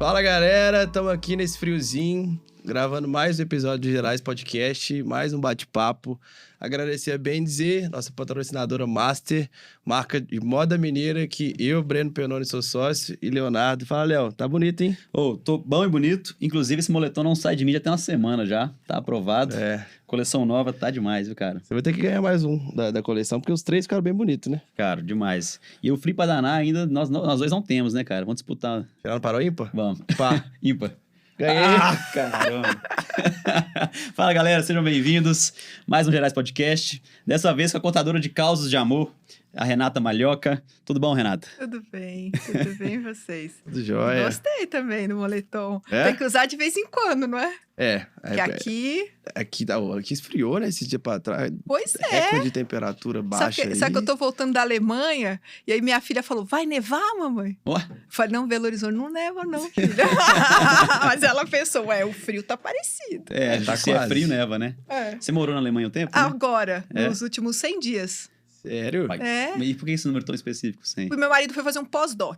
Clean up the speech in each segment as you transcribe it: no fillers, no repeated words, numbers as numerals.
Fala, galera, estamos aqui nesse friozinho, gravando mais um episódio do Gerais Podcast, mais um bate-papo. Agradecer a Bendizer, nossa patrocinadora Master, marca de moda mineira, que eu, Breno Penoni, sou sócio, e Leonardo. Fala, Léo, tá bonito, hein? Tô bom e bonito. Inclusive, esse moletom não sai de mim já tem uma semana já. Tá aprovado. Coleção nova, tá demais, viu, cara? Você vai ter que ganhar mais um da coleção, porque os três ficaram bem bonitos, né? Cara, demais. E o frio pra danar ainda, nós dois não temos, né, cara? Vamos disputar. Tirando para o ímpar? Vamos. Pá. Ímpar. Ganhei. Caramba. Fala, galera, sejam bem-vindos. Mais um Gerais Podcast. Dessa vez com a contadora de causos de amor, a Renata Malhoca. Tudo bom, Renata? Tudo bem vocês? Tudo jóia. Gostei também do moletom. É? Tem que usar de vez em quando, não é? Que aqui esfriou, né, esse dia pra trás. Pois é. Recorde de temperatura baixa. Sabe que eu tô voltando da Alemanha? E aí minha filha falou, vai nevar, mamãe? Ué? Eu falei, não, Belo Horizonte não neva não, filha. Mas ela pensou, o frio tá parecido. Tá Se é quase. frio, neva, né? É. Você morou na Alemanha um tempo? Né? Agora, É? nos últimos 100 dias. Sério? Vai. É. E por que esse número tão específico, 100? O meu marido foi fazer um pós-doc.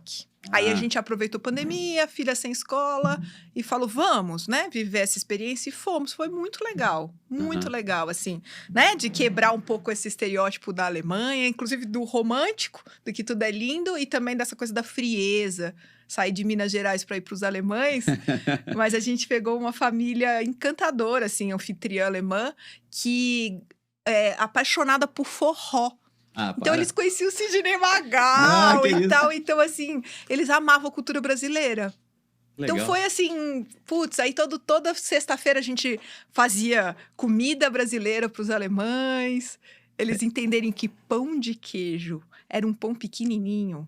Aí a Ah. gente aproveitou a pandemia, filha sem escola, e falou, vamos, né, viver essa experiência. E fomos, foi muito legal, muito legal, assim, né, de quebrar um pouco esse estereótipo da Alemanha, inclusive do romântico, do que tudo é lindo, e também dessa coisa da frieza. Sair de Minas Gerais para ir para os alemães, mas a gente pegou uma família encantadora, assim, anfitriã alemã, que é apaixonada por forró. Então, eles conheciam o Sidney Magal que e isso. tal. Então, assim, eles amavam a cultura brasileira. Legal. Então, foi assim, aí toda sexta-feira a gente fazia comida brasileira para os alemães. Eles entenderem que pão de queijo era um pão pequenininho.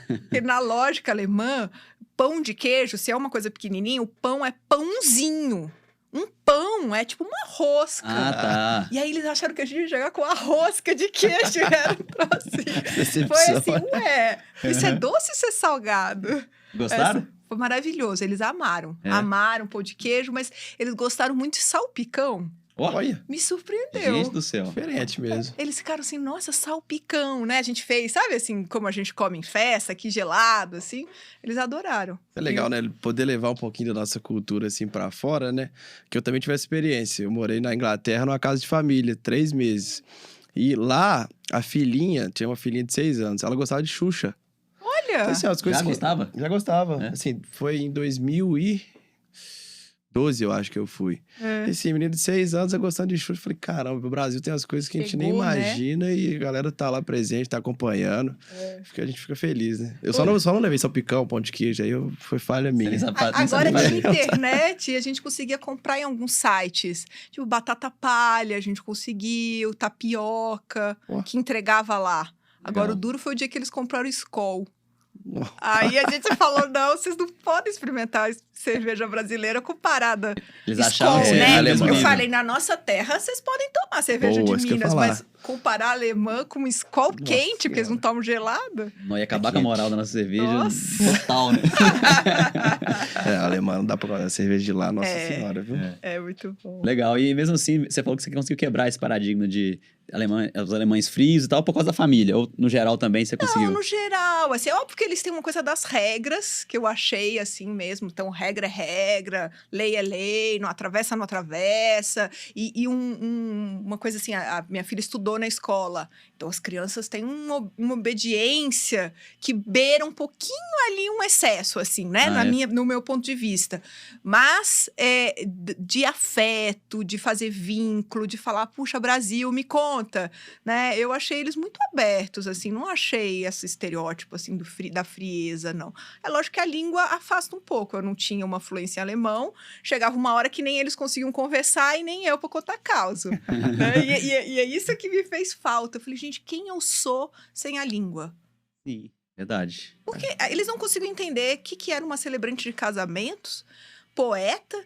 Porque na lógica alemã, pão de queijo, se é uma coisa pequenininha, o pão é pãozinho. Um pão é tipo uma rosca. Tá. E aí eles acharam que a gente ia chegar com a rosca de queijo. Era um troço assim. Decepção. Foi assim, isso é doce ou isso é salgado? Gostaram? Foi maravilhoso, eles amaram. É? Amaram pão de queijo, mas eles gostaram muito de salpicão. Olha, Me surpreendeu. Gente do céu. diferente mesmo. Eles ficaram assim, nossa, salpicão, né? A gente fez, sabe assim, como a gente come em festa, aqui gelado, assim. Eles adoraram. É legal, né? Poder levar um pouquinho da nossa cultura, assim, pra fora, né? Que eu também tive essa experiência. Eu morei na Inglaterra, numa casa de família, 3 meses. E lá, a filhinha, tinha uma filhinha de 6 anos, ela gostava de Xuxa. Olha! Então, assim, as coisas Já gostava? Já gostava. É? Assim, foi em 2012, eu acho que eu fui. É. Esse menino de 6 anos é gostando de Xuxa. Eu falei, caramba, o Brasil tem as coisas que a gente nem Pegou, né? imagina e a galera tá lá presente, tá acompanhando. É. A gente fica feliz, né? Eu só não levei salpicão, pão de queijo, aí foi falha minha. Nem Agora sabia tinha fazer. internet e a gente conseguia comprar em alguns sites. Tipo, batata palha, a gente conseguiu, tapioca, Ó. que entregava lá. Agora, Legal. o duro foi o dia que eles compraram Skol. Ó. Aí a gente falou, não, vocês não podem experimentar cerveja brasileira comparada Eles Skol, achavam que é, né? seria alemão. mesmo Eu nível. falei, na nossa terra, vocês podem tomar cerveja Boa, de isso que eu ia Minas, falar. mas comparar alemã com Skol quente, porque eles não tomam gelado. Não ia acabar com a moral da nossa cerveja. Nossa. Total, né? A alemã não dá pra a cerveja de lá, nossa É. senhora, viu? É muito bom. Legal. E mesmo assim, você falou que você conseguiu quebrar esse paradigma de os alemães frios e tal, por causa da família. Ou, no geral, também você conseguiu? Não, no geral, assim, é óbvio que eles têm uma coisa das regras, que eu achei assim mesmo. Então, regra é regra, lei é lei, não atravessa, não atravessa. E uma coisa assim, a minha filha estudou na escola. Então, as crianças têm uma obediência que beira um pouquinho ali um excesso, assim, né? No meu ponto de vista. Mas de afeto, de fazer vínculo, de falar, puxa, Brasil, me conta, né? Eu achei eles muito abertos, assim, não achei esse estereótipo, assim, da frieza, não. É lógico que a língua afasta um pouco, eu não tinha uma fluência em alemão, chegava uma hora que nem eles conseguiam conversar e nem eu pra contar causa, né? E é isso que me fez falta. Eu falei, gente, quem eu sou sem a língua? Sim, verdade. Porque eles não conseguiam entender o que era uma celebrante de casamentos, poeta,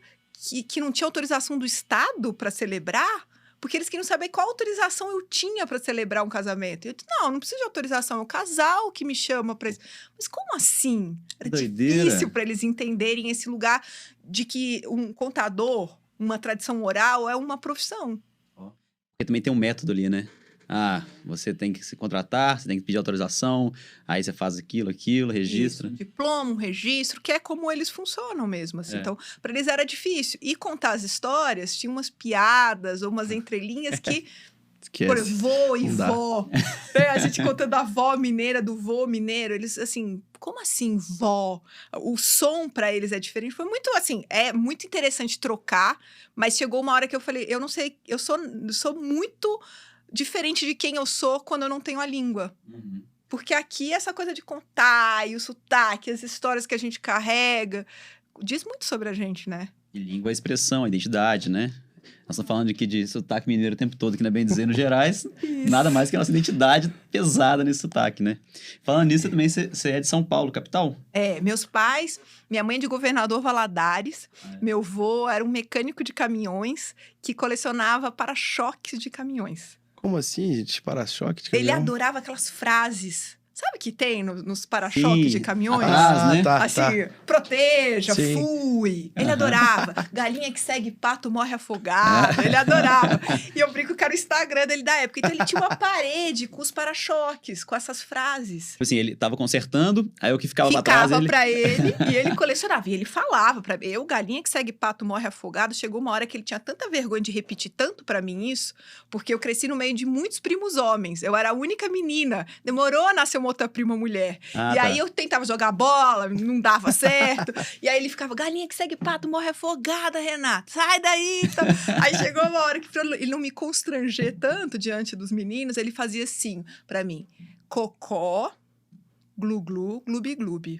que não tinha autorização do Estado para celebrar, porque eles queriam saber qual autorização eu tinha para celebrar um casamento. E eu disse, não preciso de autorização, é o casal que me chama para isso. Mas como assim? Era Doideira. difícil para eles entenderem esse lugar de que um contador, uma tradição oral, é uma profissão. Porque também tem um método ali, né? Você tem que se contratar, você tem que pedir autorização, aí você faz aquilo, registra. Isso, diploma, um registro, que é como eles funcionam mesmo, assim. Então, para eles era difícil. E contar as histórias, tinha umas piadas ou umas entrelinhas que... Por exemplo, vô e vó. A gente contando a avó mineira do vô mineiro. Eles, assim, como assim vó? O som para eles é diferente. Foi muito, assim, é muito interessante trocar. Mas chegou uma hora que eu falei, eu não sei, eu sou muito diferente de quem eu sou quando eu não tenho a língua. Uhum. Porque aqui essa coisa de contar e o sotaque, as histórias que a gente carrega, diz muito sobre a gente, né? E língua é expressão, a identidade, né? Nós estamos falando aqui de sotaque mineiro o tempo todo, que não é bem dizer, no Gerais, nada mais que a nossa identidade pesada nesse sotaque, né? Falando nisso, você é de São Paulo, capital? Meus pais, minha mãe é de Governador Valadares, meu avô era um mecânico de caminhões que colecionava para-choques de caminhões. Como assim, gente? Para-choque de Ele caminhão? adorava aquelas frases. Sabe que tem nos para-choques de caminhões? Atrás, né? Tá, Assim, proteja, Sim. fui. Ele adorava. Galinha que segue pato morre afogado. Ele adorava. E eu brinco que era o Instagram dele da época. Então ele tinha uma parede com os para-choques, com essas frases. Assim, ele tava consertando, aí o que ficava pra Ficava trás... pra ele e ele colecionava. E ele falava pra eu, galinha que segue pato morre afogado. Chegou uma hora que ele tinha tanta vergonha de repetir tanto pra mim isso, porque eu cresci no meio de muitos primos homens. Eu era a única menina. Demorou a nascer uma outra prima mulher. Aí eu tentava jogar bola, não dava certo. E aí ele ficava, galinha que segue pato morre afogada, Renata. Sai daí! Então, aí chegou uma hora que pra ele não me constranger tanto diante dos meninos, ele fazia assim pra mim. Cocó, glu-glu, glube-glube.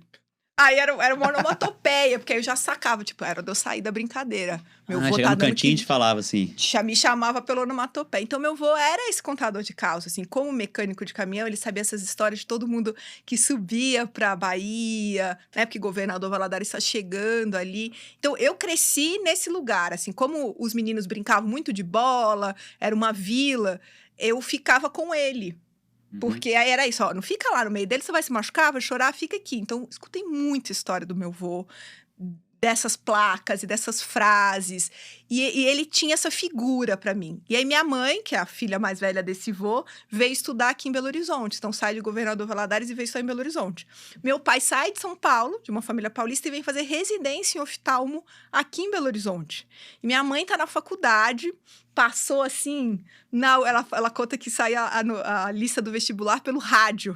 Aí era uma onomatopeia, porque aí eu já sacava, tipo, era de eu sair da brincadeira. Meu avô chegava tá no dando cantinho e te falava assim. me chamava pelo onomatopeia. Então, meu avô era esse contador de causa, assim, como mecânico de caminhão, ele sabia essas histórias de todo mundo que subia pra Bahia, né, porque Governador Valadares está chegando ali. Então, eu cresci nesse lugar, assim, como os meninos brincavam muito de bola, era uma vila, eu ficava com ele. Porque aí era isso, ó, não fica lá no meio dele, você vai se machucar, vai chorar, fica aqui. Então, escutei muita história do meu avô, dessas placas e dessas frases. E ele tinha essa figura pra mim. E aí minha mãe, que é a filha mais velha desse vô, veio estudar aqui em Belo Horizonte. Então sai de Governador Valadares e veio só em Belo Horizonte. Meu pai sai de São Paulo, de uma família paulista, e vem fazer residência em oftalmo aqui em Belo Horizonte. E minha mãe tá na faculdade, passou assim... Ela conta que saía a lista do vestibular pelo rádio.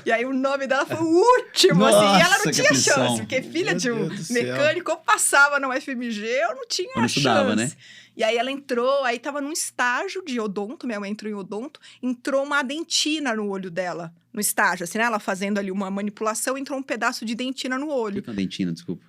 E aí o nome dela foi o último, assim. E ela não tinha chance, porque filha de um mecânico, ou passava no FMG, eu não tinha chance. Estudava, né? E aí ela entrou, aí tava num estágio de odonto, minha mãe entrou em odonto, entrou uma dentina no olho dela, no estágio, assim, né? Ela fazendo ali uma manipulação, entrou um pedaço de dentina no olho. O que é uma dentina, desculpa?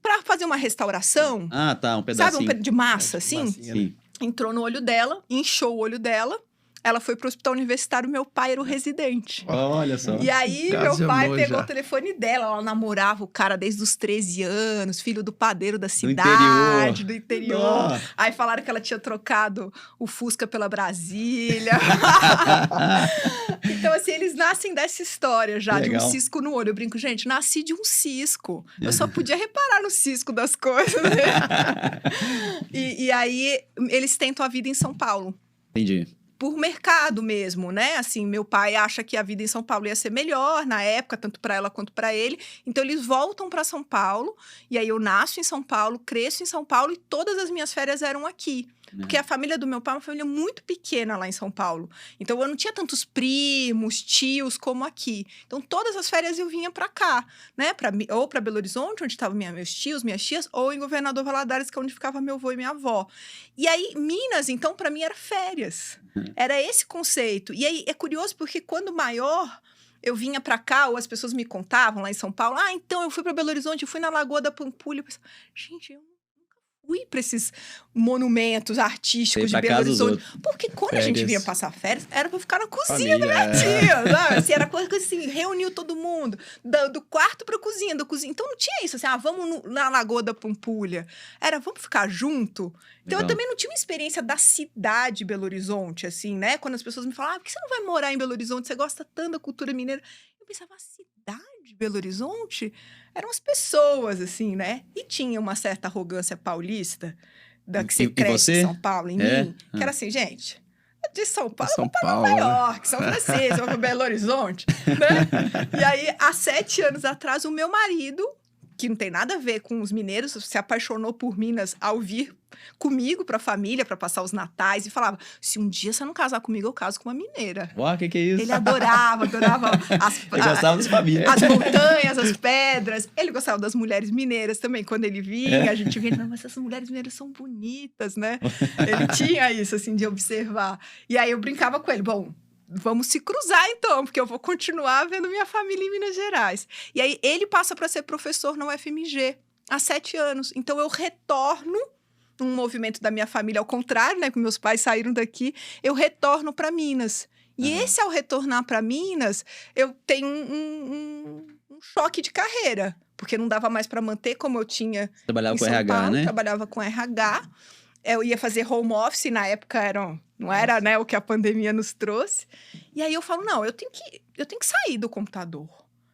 Pra fazer uma restauração. Um pedacinho. Sabe, de massa, assim? Sim. Entrou no olho dela, inchou o olho dela. Ela foi pro hospital universitário, meu pai era o residente. Olha só. E aí, meu pai pegou o telefone dela. Ela namorava o cara desde os 13 anos, filho do padeiro da cidade, do interior. Aí falaram que ela tinha trocado o Fusca pela Brasília. Então, assim, eles nascem dessa história já, de um cisco no olho. Eu brinco, gente, nasci de um cisco. Eu só podia reparar no cisco das coisas, né? E aí, eles tentam a vida em São Paulo. Entendi. Por mercado mesmo, né? Assim, meu pai acha que a vida em São Paulo ia ser melhor na época, tanto para ela quanto para ele. Então, eles voltam para São Paulo. E aí, eu nasço em São Paulo, cresço em São Paulo e todas as minhas férias eram aqui. Porque a família do meu pai é uma família muito pequena lá em São Paulo. Então, eu não tinha tantos primos, tios como aqui. Então, todas as férias eu vinha para cá, né? Ou para Belo Horizonte, onde estavam meus tios, minhas tias, ou em Governador Valadares, que é onde ficava meu avô e minha avó. E aí, Minas, então, para mim, era férias. Era esse conceito. E aí, é curioso porque quando maior... Eu vinha pra cá, ou as pessoas me contavam lá em São Paulo. Ah, então, eu fui pra Belo Horizonte, eu fui na Lagoa da Pampulha. Eu pensava, gente, eu nunca fui pra esses monumentos artísticos de Belo Horizonte. Porque quando a gente vinha passar férias, era pra ficar na cozinha da minha tia, sabe? Assim, era coisa assim, reuniu todo mundo, do quarto pra cozinha, da cozinha. Então, não tinha isso, assim, vamos na Lagoa da Pampulha. Era, vamos ficar junto? Então, eu também não tinha uma experiência da cidade Belo Horizonte, assim, né? Quando as pessoas me falavam, por que você não vai morar em Belo Horizonte? Você gosta tanto da cultura mineira. Eu pensava, a cidade Belo Horizonte eram as pessoas, assim, né? E tinha uma certa arrogância paulista, da que você cresce em São Paulo, em mim, que era assim, gente... de São Paulo, São eu vou pra Paulo, Nova né? York, São Francisco, eu vou pra Belo Horizonte, né? E aí, há 7 anos atrás, o meu marido, que não tem nada a ver com os mineiros, se apaixonou por Minas ao vir comigo pra família, pra passar os natais, e falava, se um dia você não casar comigo, eu caso com uma mineira. Uau, que é isso? Ele adorava Ele gostava das famílias. as montanhas, as pedras. Ele gostava das mulheres mineiras também. Quando ele vinha, a gente via, não, mas essas mulheres mineiras são bonitas, né? Ele tinha isso, assim, de observar. E aí eu brincava com ele, bom, vamos se cruzar então, porque eu vou continuar vendo minha família em Minas Gerais. E aí ele passa para ser professor na UFMG há 7 anos. Então eu retorno um movimento da minha família, ao contrário, né? Porque meus pais saíram daqui, eu retorno para Minas. E esse, ao retornar para Minas, eu tenho um choque de carreira, porque não dava mais para manter como eu tinha Trabalhava em com São RH, Paulo, né? trabalhava com RH. Eu ia fazer home office, na época não era, né, o que a pandemia nos trouxe. E aí eu falo, não, eu tenho que sair do computador.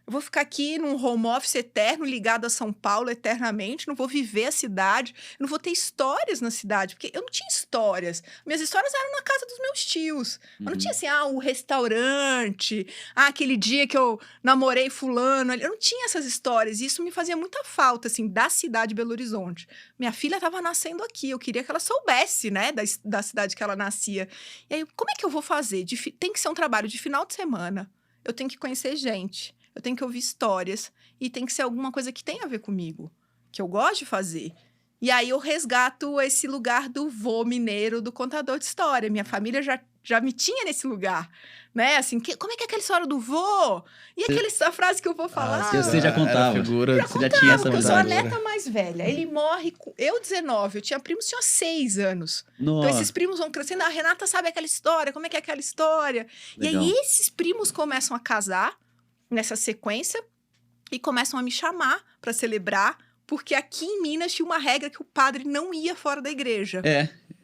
Eu vou ficar aqui num home office eterno, ligado a São Paulo eternamente, não vou viver a cidade, não vou ter histórias na cidade, porque eu não tinha histórias. Minhas histórias eram na casa dos meus tios. Eu não tinha assim, o restaurante, aquele dia que eu namorei fulano. Eu não tinha essas histórias, e isso me fazia muita falta, assim, da cidade de Belo Horizonte. Minha filha estava nascendo aqui, eu queria que ela soubesse, né, da cidade que ela nascia. E aí, como é que eu vou fazer? Tem que ser um trabalho de final de semana, eu tenho que conhecer gente. Eu tenho que ouvir histórias e tem que ser alguma coisa que tenha a ver comigo, que eu gosto de fazer. E aí eu resgato esse lugar do vô mineiro, do contador de história. Minha família já me tinha nesse lugar, né? Assim, como é que é aquela história do vô? E a frase que eu vou falar? Você já contava. Você já tinha essa Eu sou a vontade. neta mais velha. Ele morre com... Eu, 19. Eu tinha primos que tinham 6 anos. Então, Nossa, esses primos vão crescendo. A Renata sabe aquela história. Como é que é aquela história? legal. E aí, esses primos começam a casar nessa sequência e começam a me chamar para celebrar, porque aqui em Minas tinha uma regra que o padre não ia fora da igreja.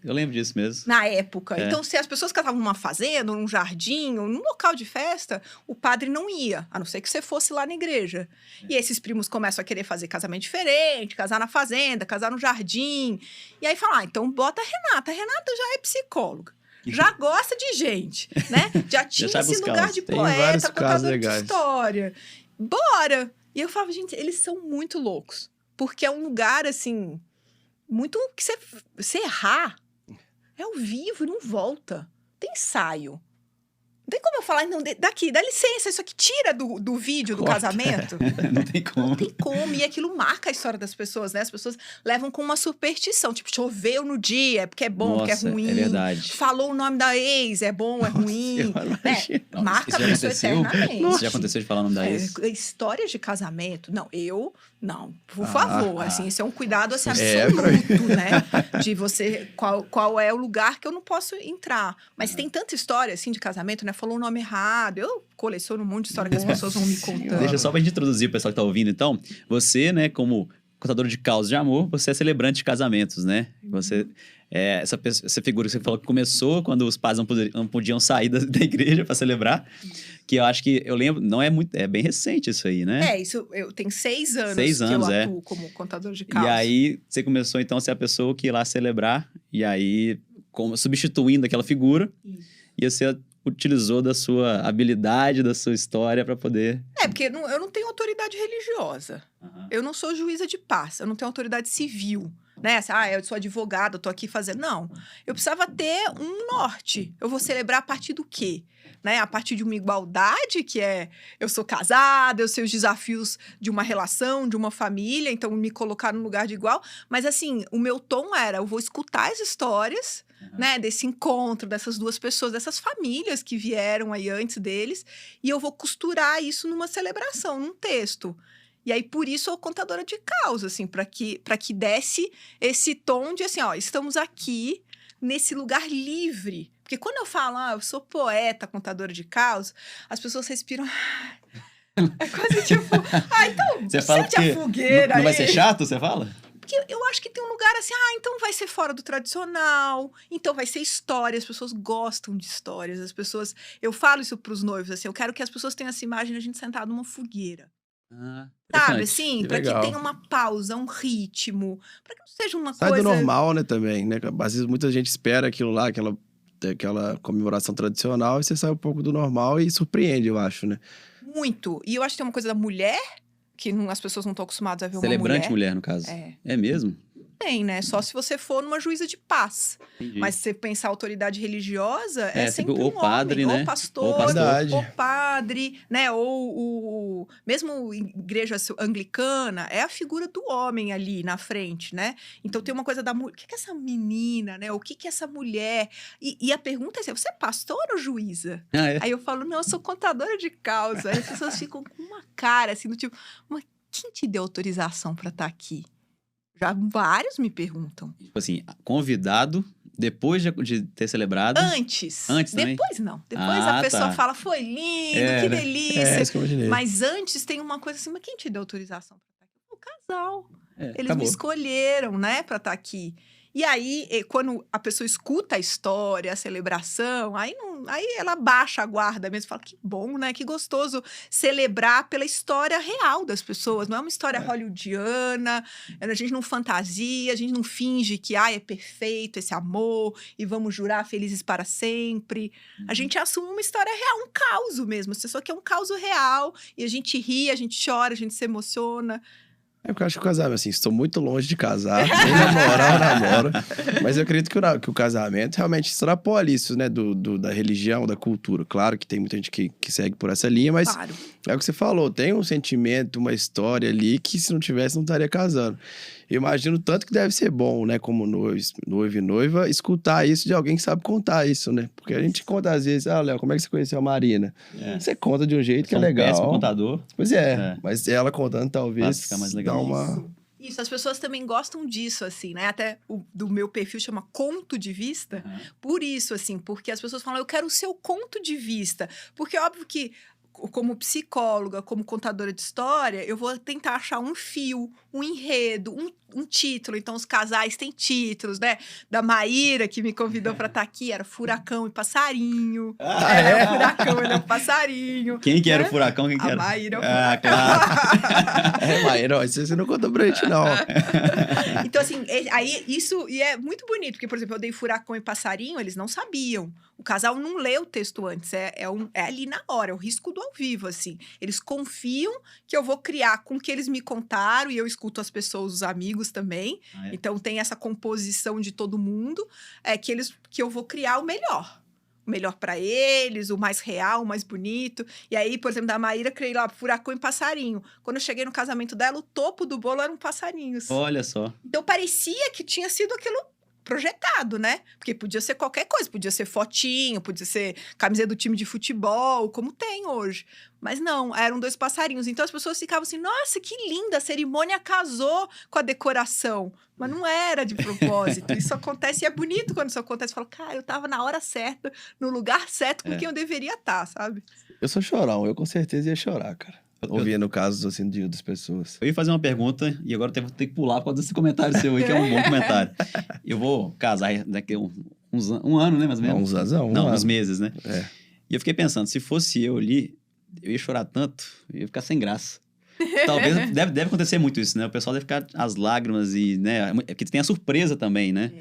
Eu lembro disso mesmo. Na época. É. Então, se as pessoas casavam numa fazenda, num jardim, ou num local de festa, o padre não ia, a não ser que você fosse lá na igreja. E esses primos começam a querer fazer casamento diferente, casar na fazenda, casar no jardim. E aí falam, então bota a Renata. A Renata já é psicóloga. Já gosta de gente, né? Já tinha sabe esse os lugar casos. de Tem vários poeta, casos contador de legais. história. Bora! E eu falava, gente, eles são muito loucos. Porque é um lugar, assim, muito que você errar, é ao vivo e não volta. Tem ensaio. Não tem como eu falar, não, daqui, dá licença, isso aqui tira do vídeo do Corta. casamento. Não tem como. Não tem como. E aquilo marca a história das pessoas, né? As pessoas levam com uma superstição. Tipo, choveu no dia, é porque é bom, porque é Nossa, ruim. é verdade. Falou o nome da ex, é bom, é ruim. Senhora, Né? imagina. Marca a Isso já pessoa aconteceu? eternamente. Isso já aconteceu de falar o nome da ex? Histórias de casamento. Não, por favor. Assim, isso é um cuidado assim, É, absoluto, né? De você, qual é o lugar que eu não posso entrar. Mas tem tanta história, assim, de casamento, né? Falou o nome errado. Eu coleciono um monte de história que as pessoas vão me contando. Deixa só pra gente introduzir o pessoal que tá ouvindo, então. Você, né, como contador de causas de amor, você é celebrante de casamentos, né? Você essa figura que você falou que começou quando os pais não podiam sair da igreja para celebrar, que eu acho que, eu lembro, não é muito, é bem recente isso aí, né? Isso, eu tenho 6 anos, 6 anos, que eu atuo como contador de E causas. aí, você começou, então, a ser a pessoa que ia lá celebrar, e aí, substituindo aquela figura, e você utilizou da sua habilidade, da sua história para poder... Porque eu não tenho autoridade religiosa. Eu não sou juíza de paz, eu não tenho autoridade civil. Né? Assim, eu sou advogada, eu tô aqui fazendo... Não, eu precisava ter um norte. Eu vou celebrar a partir do quê? Né? A partir de uma igualdade, que é... Eu sou casada, eu sei os desafios de uma relação, de uma família, então me colocar num lugar de igual. Mas assim, o meu tom era, eu vou escutar as histórias, né? Desse encontro, dessas duas pessoas, dessas famílias que vieram aí antes deles, e eu vou costurar isso numa celebração, num texto. E aí, por isso, eu sou contadora de causa, assim, para que desse esse tom de, assim, estamos aqui nesse lugar livre. Porque quando eu falo, eu sou poeta, contadora de causa, as pessoas respiram... É quase tipo... Então, Você fala sente a fogueira não vai aí. ser chato, você fala? Porque eu acho que tem um lugar assim, então vai ser fora do tradicional, então vai ser história, as pessoas gostam de histórias, as pessoas... Eu falo isso pros noivos, assim, eu quero que as pessoas tenham essa imagem de a gente sentado numa fogueira. Sabe, assim? Que Pra que legal. tenha uma pausa, um ritmo. Pra que não seja uma Sai coisa... do normal, né, também, né? Às vezes muita gente espera aquilo lá, aquela daquela comemoração tradicional e você sai um pouco do normal e surpreende, eu acho, né? Muito. E eu acho que tem uma coisa da mulher, que as pessoas não estão acostumadas a ver Celebrante uma mulher, no caso. É mesmo? Tem, né? Só se você for numa juíza de paz. Entendi. Mas se você pensar autoridade religiosa, é sempre tipo, um ou padre, homem, né? ou pastor, Ou pastor. Verdade. ou padre, né? Ou mesmo igreja anglicana, é a figura do homem ali na frente, né? Então tem uma coisa da mulher. O que é essa menina, né? O que é essa mulher? E a pergunta é assim, você é pastor ou juíza? Ah, é? Aí eu falo, não, eu sou contadora de causa. Aí as pessoas ficam com uma cara assim, do tipo, mas quem te deu autorização para estar aqui? Já vários me perguntam. Tipo assim, convidado depois de ter celebrado. Antes. Antes também? Depois não. Depois Ah, a pessoa tá. fala, foi lindo, É, que né? delícia. É isso que eu imaginei. Mas antes tem uma coisa assim, mas quem te deu autorização para estar aqui? O casal. Eles Acabou. me escolheram, né, para estar aqui. E aí, quando a pessoa escuta a história, a celebração, aí ela baixa a guarda mesmo, fala que bom, né? Que gostoso celebrar pela história real das pessoas. Não é uma história hollywoodiana, a gente não fantasia, a gente não finge que é perfeito esse amor e vamos jurar felizes para sempre. A gente assume uma história real, um caos mesmo. Só que é um caos real e a gente ri, a gente chora, a gente se emociona. É porque eu acho que o casamento, assim, estou muito longe de casar, nem namorar, eu namoro. Mas eu acredito que o casamento realmente extrapola isso, né? Da religião, da cultura. Claro que tem muita gente que segue por essa linha, mas Claro. é o que você falou, tem um sentimento, uma história ali que se não tivesse, não estaria casando. Eu imagino tanto que deve ser bom, né, como noivo e noiva, escutar isso de alguém que sabe contar isso, né? Porque a gente conta às vezes, Léo, como é que você conheceu a Marina? É. Você conta de um jeito que é Sou um legal. péssimo contador. Pois é, É. mas ela contando talvez Faz ficar mais legal. dá uma... Isso, as pessoas também gostam disso, assim, né? Até do meu perfil chama Conto de Vista. Uhum. Por isso, assim, porque as pessoas falam, eu quero o seu conto de vista. Porque é óbvio que, como psicóloga, como contadora de história, eu vou tentar achar um fio, um enredo, um título. Então, os casais têm títulos, né? Da Maíra, que me convidou para estar aqui, era Furacão e Passarinho. Ah, é? O Furacão, ele é um passarinho. Quem que era né? o furacão? Quem que A era? Maíra é o Ah, Furacão. claro. É, Maíra, isso você não contou pra gente, não. Então, assim, aí isso e é muito bonito, porque, por exemplo, eu dei Furacão e Passarinho, eles não sabiam. O casal não lê o texto antes, é ali na hora, é o risco do ao vivo, assim. Eles confiam que eu vou criar com o que eles me contaram, e eu escuto as pessoas, os amigos também. Ah, é? Então, tem essa composição de todo mundo, que eu vou criar o melhor. O melhor para eles, o mais real, o mais bonito. E aí, por exemplo, da Maíra, criei lá Furacão e Passarinho. Quando eu cheguei no casamento dela, o topo do bolo eram passarinhos. Olha só. Então, parecia que tinha sido aquilo projetado, né? Porque podia ser qualquer coisa. Podia ser fotinho, podia ser camiseta do time de futebol, como tem hoje. Mas não, eram 2 passarinhos. Então, as pessoas ficavam assim, nossa, que linda, a cerimônia casou com a decoração. Mas não era de propósito. Isso acontece e é bonito quando isso acontece. Você fala, cara, eu tava na hora certa, no lugar certo com quem eu deveria estar, sabe? Eu sou chorão, eu com certeza ia chorar, cara. Ouvindo casos assim de outras pessoas. Eu ia fazer uma pergunta e agora eu vou ter que pular por causa desse comentário seu aí, que é um bom comentário. Eu vou casar daqui a um ano, né, mais ou menos? Uns meses, né? É. E eu fiquei pensando, se fosse eu ali, eu ia chorar tanto, eu ia ficar sem graça. Talvez, deve acontecer muito isso, né? O pessoal deve ficar às lágrimas e, né? Porque tem a surpresa também, né?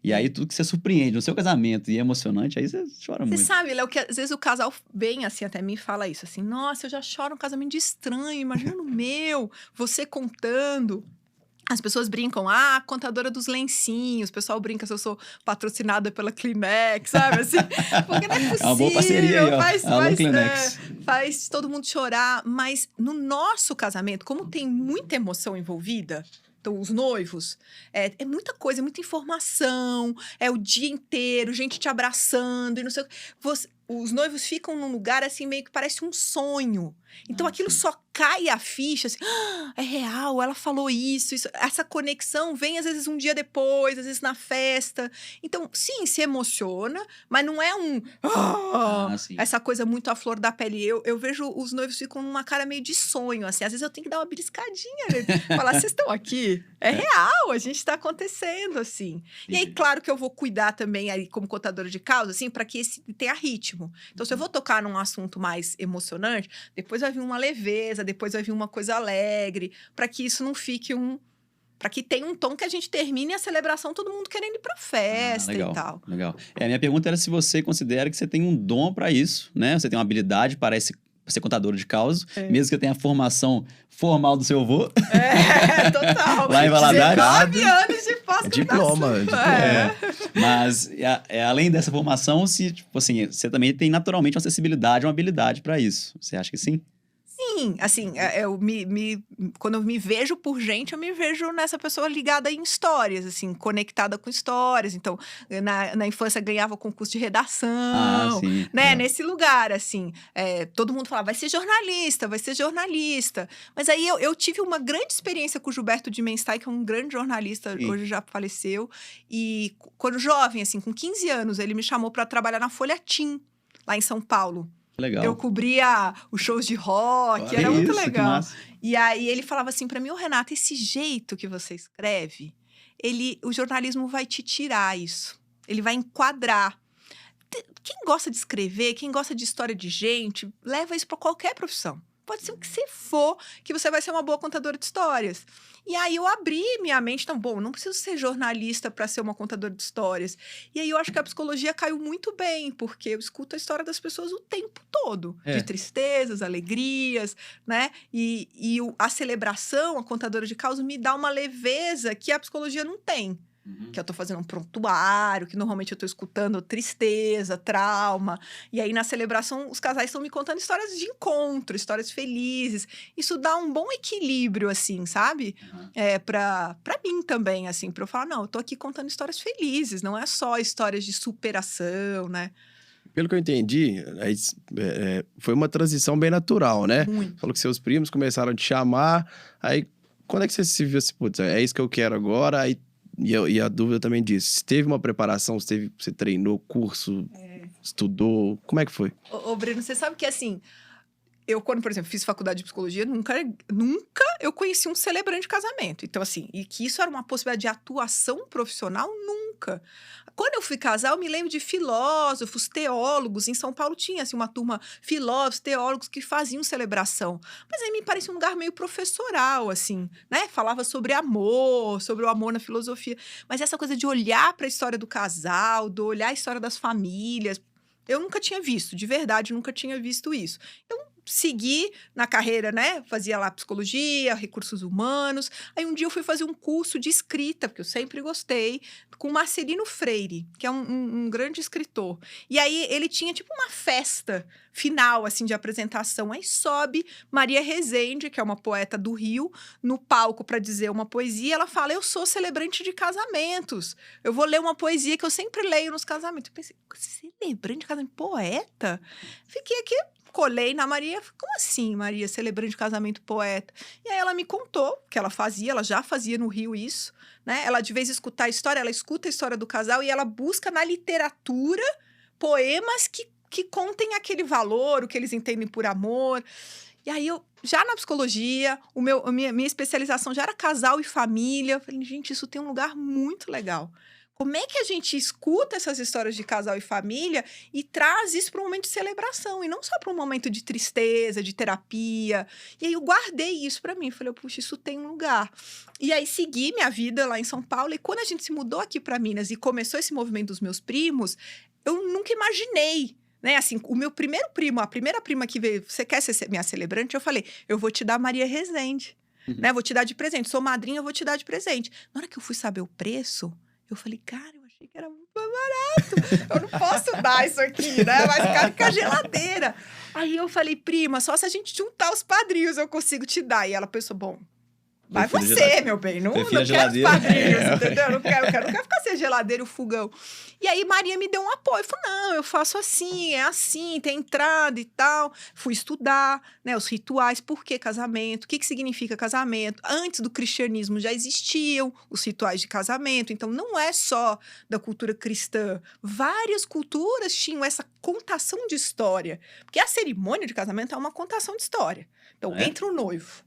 E aí, tudo que você surpreende no seu casamento e é emocionante, aí você chora muito. Você sabe, Léo, que às vezes o casal vem assim até mim e fala isso, assim, nossa, eu já choro um casamento de estranho, imagina no meu, você contando. As pessoas brincam, contadora dos lencinhos. O pessoal brinca se eu sou patrocinada pela Kleenex, sabe? Assim, porque não é possível. É uma boa parceria aí, ó. Alô, Kleenex. Faz todo mundo chorar. Mas no nosso casamento, como tem muita emoção envolvida, então, os noivos, é muita coisa, é muita informação, é o dia inteiro, gente te abraçando e não sei o que. Os noivos ficam num lugar assim, meio que parece um sonho. Então, aquilo sim. só cai a ficha, assim, é real, ela falou isso. Essa conexão vem, às vezes, um dia depois, às vezes na festa. Então, sim, se emociona, mas não é Sim. essa coisa muito à flor da pele. Eu vejo os noivos ficam numa cara meio de sonho, assim. Às vezes eu tenho que dar uma beliscadinha, né? Falar, vocês estão aqui? É real, a gente tá acontecendo, assim. E aí, claro que eu vou cuidar também, aí, como contadora de causa, assim, para que tenha ritmo. Então, se eu vou tocar num assunto mais emocionante, depois vai vir uma leveza, depois vai vir uma coisa alegre, para que isso não fique para que tenha um tom que a gente termine a celebração todo mundo querendo ir para festa legal, e tal. Legal. A minha pergunta era se você considera que você tem um dom para isso, né? Você tem uma habilidade para ser contador de causos, mesmo que você tenha a formação formal do seu avô. Total. Lá em Valadares. 19 anos de pós-graduação. Diploma. Mas, além dessa formação, tipo assim, você também tem naturalmente uma acessibilidade, uma habilidade para isso. Você acha que sim? Sim, assim, quando eu me vejo por gente, eu me vejo nessa pessoa ligada em histórias, assim, conectada com histórias. Então, na infância ganhava concurso de redação, sim. né? Nesse lugar, assim, todo mundo falava, vai ser jornalista, vai ser jornalista. Mas aí eu tive uma grande experiência com o Gilberto de Menstein, que é um grande jornalista, Sim. hoje já faleceu. E quando jovem, assim, com 15 anos, ele me chamou para trabalhar na Folha Tim, lá em São Paulo. Legal. Eu cobria os shows de rock, Olha era muito isso, que legal. massa. E aí ele falava assim pra mim, ô Renata, esse jeito que você escreve, o jornalismo vai te tirar isso. Ele vai enquadrar. Quem gosta de escrever, quem gosta de história de gente, leva isso pra qualquer profissão. Pode ser o que você for, que você vai ser uma boa contadora de histórias. E aí eu abri minha mente, então, bom, não preciso ser jornalista para ser uma contadora de histórias. E aí eu acho que a psicologia caiu muito bem, porque eu escuto a história das pessoas o tempo todo. De tristezas, alegrias, né? E a celebração, a contadora de causa, me dá uma leveza que a psicologia não tem. Que eu tô fazendo um prontuário, que normalmente eu tô escutando tristeza, trauma. E aí, na celebração, os casais estão me contando histórias de encontro, histórias felizes. Isso dá um bom equilíbrio, assim, sabe? Pra mim também, assim, pra eu falar, não, eu tô aqui contando histórias felizes, não é só histórias de superação, né? Pelo que eu entendi, foi uma transição bem natural, né? Muito. Falou que seus primos começaram a te chamar, aí quando é que você se viu assim, putz, é isso que eu quero agora, aí e a dúvida também disso, se teve uma preparação, você treinou, curso, estudou, como é que foi? Ô, Breno, você sabe que, assim, eu, quando, por exemplo, fiz faculdade de psicologia, nunca eu conheci um celebrante de casamento. Então, assim, e que isso era uma possibilidade de atuação profissional, nunca. Quando eu fui casar, eu me lembro de filósofos, teólogos. Em São Paulo tinha, assim, uma turma, filósofos, teólogos que faziam celebração. Mas aí me parecia um lugar meio professoral, assim, né? Falava sobre o amor na filosofia. Mas essa coisa de olhar para a história do casal, de olhar a história das famílias, eu nunca tinha visto, de verdade, nunca tinha visto isso. Então, segui na carreira, né? Fazia lá psicologia, recursos humanos. Aí um dia eu fui fazer um curso de escrita, porque eu sempre gostei, com Marcelino Freire, que é um grande escritor. E aí ele tinha tipo uma festa final, assim, de apresentação. Aí sobe Maria Rezende, que é uma poeta do Rio, no palco para dizer uma poesia. Ela fala, eu sou celebrante de casamentos. Eu vou ler uma poesia que eu sempre leio nos casamentos. Eu pensei, celebrante de casamento? Poeta? Fiquei aqui, colei na Maria, como assim, Maria, celebrante de casamento, poeta? E aí ela me contou que ela já fazia no Rio isso, né? Ela, de vez em escutar a história, ela escuta a história do casal e ela busca na literatura poemas que contem aquele valor, o que eles entendem por amor. E aí eu, já na psicologia, minha especialização já era casal e família. Eu falei, gente, isso tem um lugar muito legal. Como é que a gente escuta essas histórias de casal e família e traz isso para um momento de celebração e não só para um momento de tristeza, de terapia? E aí eu guardei isso para mim. Falei, puxa, isso tem um lugar. E aí segui minha vida lá em São Paulo. E quando a gente se mudou aqui para Minas e começou esse movimento dos meus primos, eu nunca imaginei, né? Assim, o meu primeiro primo, a primeira prima que veio, você quer ser minha celebrante? Eu falei, eu vou te dar Maria Rezende, né? Vou te dar de presente. Sou madrinha, eu vou te dar de presente. Na hora que eu fui saber o preço, eu falei, cara, eu achei que era muito mais barato. Eu não posso dar isso aqui, né? Vai ficar com a geladeira. Aí eu falei, prima, só se a gente juntar os padrinhos eu consigo te dar. E ela pensou, bom, vai você, meu bem. Não quero os padrinhos, entendeu? Eu não quero ficar sem a geladeira e o fogão. E aí Maria me deu um apoio. Falou, não, eu faço assim, é assim, tem entrada e tal. Fui estudar, né, os rituais. Por que casamento? O que significa casamento? Antes do cristianismo já existiam os rituais de casamento. Então, não é só da cultura cristã. Várias culturas tinham essa contação de história. Porque a cerimônia de casamento é uma contação de história. Então, entra o noivo,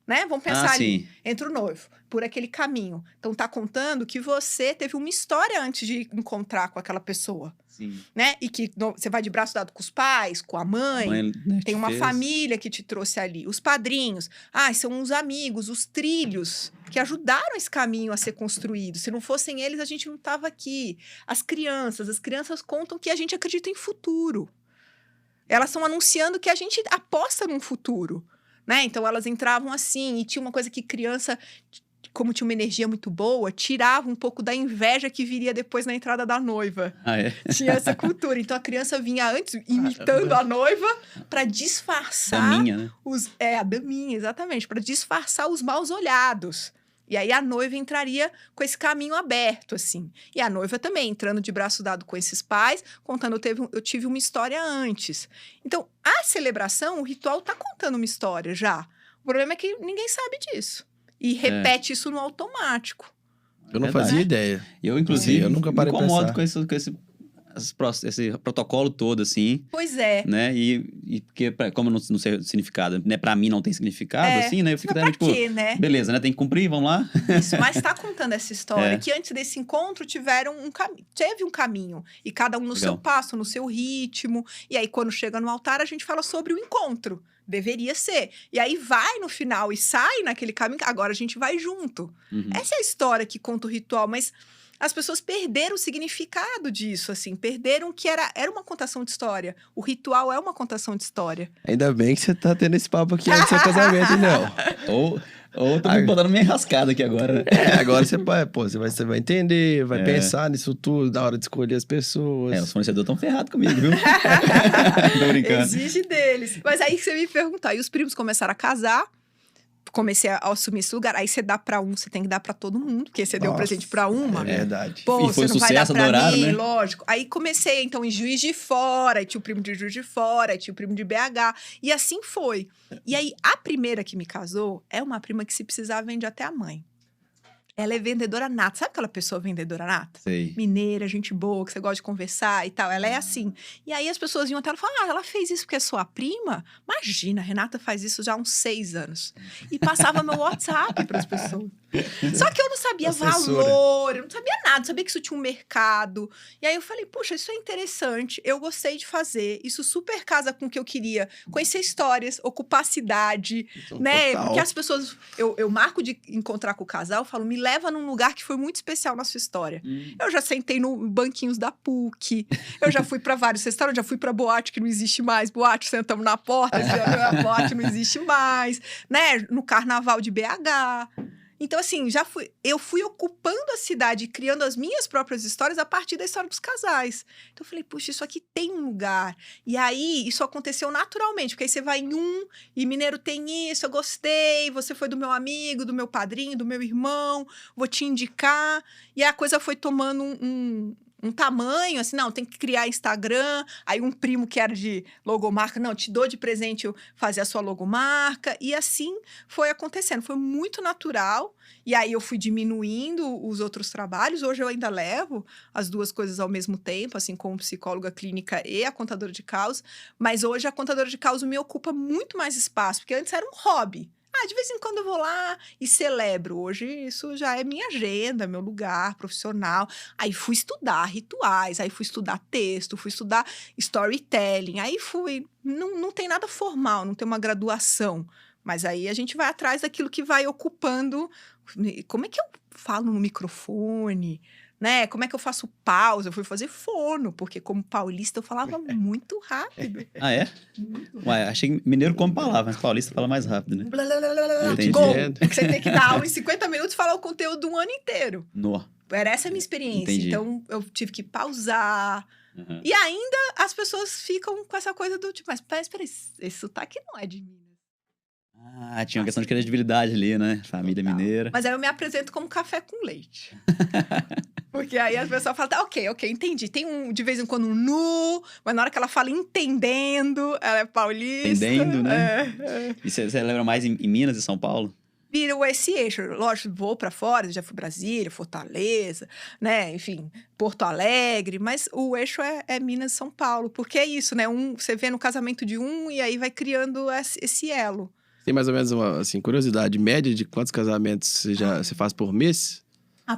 né? Vamos pensar ali, sim. entra o noivo, por aquele caminho. Então, tá contando que você teve uma história antes de encontrar com aquela pessoa, Sim. né? E que você vai de braço dado com os pais, com a mãe, Né, tem te uma fez. família que te trouxe ali, os padrinhos, são os amigos, os trilhos que ajudaram esse caminho a ser construído. Se não fossem eles, a gente não estava aqui. As crianças contam que a gente acredita em futuro. Elas estão anunciando que a gente aposta num futuro, né? Então elas entravam assim, e tinha uma coisa que criança, como tinha uma energia muito boa, tirava um pouco da inveja que viria depois na entrada da noiva. É? Tinha essa cultura. Então a criança vinha antes imitando a noiva para disfarçar Daminha, né? a daminha, exatamente, para disfarçar os maus olhados. E aí a noiva entraria com esse caminho aberto, assim. E a noiva também, entrando de braço dado com esses pais, contando, eu tive uma história antes. Então, a celebração, o ritual tá contando uma história já. O problema é que ninguém sabe disso. E repete isso no automático. Eu não Verdade. fazia ideia. Eu, inclusive, Eu nunca parei me pra incomodo pensar. com esse protocolo todo, assim, Pois é. né? E porque, como não sei o significado, né? Pra mim não tem significado, assim, né? Eu fico Mas até, pra tipo, quê, né? beleza, né? Tem que cumprir, vamos lá. Isso, mas tá contando essa história, É. que antes desse encontro teve um caminho, e cada um no seu Legal. passo, no seu ritmo, e aí quando chega no altar a gente fala sobre o encontro, deveria ser, e aí vai no final e sai naquele caminho, agora a gente vai junto. Uhum. Essa é a história que conta o ritual, mas as pessoas perderam o significado disso, assim, perderam que era uma contação de história, o ritual é uma contação de história. Ainda bem que você tá tendo esse papo aqui antes do seu casamento, não. Ou tô me botando meio enrascado aqui agora, né? Agora você vai entender, vai É. pensar nisso tudo, na hora de escolher as pessoas. Os fornecedores estão ferrados comigo, viu? Tô brincando. Exige deles. Mas aí que você me perguntar, e os primos começaram a casar, comecei a assumir esse lugar, aí você dá pra um, você tem que dar pra todo mundo, porque você deu Nossa, presente pra uma. É verdade. Pô, E foi você não vai dar sucesso, pra adoraram, mim, né? lógico. Aí comecei, então, em Juiz de Fora, aí tinha o primo de Juiz de Fora, aí tinha o primo de BH, e assim foi. E aí, a primeira que me casou é uma prima que, se precisar, vende até a mãe. Ela é vendedora nata. Sabe aquela pessoa vendedora nata? Sei. Mineira, gente boa, que você gosta de conversar e tal. Ela é assim. E aí as pessoas iam até ela e falavam, ela fez isso porque é sua prima? Imagina, a Renata faz isso já há uns 6 anos. E passava meu WhatsApp para as pessoas. Só que eu não sabia Assessora. valor, eu não sabia nada, não sabia que isso tinha um mercado. E aí eu falei, puxa, isso é interessante, eu gostei de fazer, isso super casa com o que eu queria. Conhecer histórias, ocupar a cidade, né? Total. Porque as pessoas, eu marco de encontrar com o casal, eu falo, me leva num lugar que foi muito especial na sua história. Eu já sentei no banquinhos da PUC, eu já fui para vários restaurantes, já fui para boate que não existe mais, boate, sentamos na porta, a boate não existe mais, né? No carnaval de BH. Então, assim, eu fui ocupando a cidade, criando as minhas próprias histórias a partir da história dos casais. Então, eu falei, puxa, isso aqui tem um lugar. E aí, isso aconteceu naturalmente, porque aí você vai em e mineiro tem isso, eu gostei, você foi do meu amigo, do meu padrinho, do meu irmão, vou te indicar. E a coisa foi tomando um tamanho, assim, não, tem que criar Instagram. Aí um primo que era de logomarca, não, te dou de presente eu fazer a sua logomarca. E assim foi acontecendo, foi muito natural. E aí eu fui diminuindo os outros trabalhos. Hoje eu ainda levo as duas coisas ao mesmo tempo, assim, como psicóloga clínica e a contadora de causa. Mas hoje a contadora de causa me ocupa muito mais espaço, porque antes era um hobby. De vez em quando eu vou lá e celebro. Hoje isso já é minha agenda, meu lugar profissional. Aí fui estudar rituais, aí fui estudar texto, fui estudar storytelling. Aí fui... Não tem nada formal, não tem uma graduação. Mas aí a gente vai atrás daquilo que vai ocupando. Como é que eu falo no microfone? Né? Como é que eu faço pausa? Eu fui fazer fono, porque como paulista eu falava muito rápido. Ah, é? Ué, achei que mineiro come palavra, mas paulista fala mais rápido, né? Blá, blá, blá, blá, blá. Entendi. Gol! Porque você tem que dar aula em 50 minutos e falar o conteúdo do ano inteiro. Nó. Era essa a minha experiência. Entendi. Então, eu tive que pausar. Uhum. E ainda as pessoas ficam com essa coisa do tipo, mas peraí, esse sotaque não é de Minas. Ah, tinha uma questão de credibilidade ali, né? Família Total. mineira. Mas aí eu me apresento como café com leite. Porque aí as pessoas falam, tá, ok, entendi. Tem de vez em quando um nu, mas na hora que ela fala entendendo, ela é paulista. Entendendo, né? É. E você lembra mais em Minas e São Paulo? Vira esse eixo. Lógico, vou pra fora, já fui Brasília, Fortaleza, né? Enfim, Porto Alegre, mas o eixo é Minas e São Paulo, porque é isso, né? Você vê no casamento de um e aí vai criando esse elo. Tem mais ou menos uma assim, curiosidade média de quantos casamentos você faz por mês?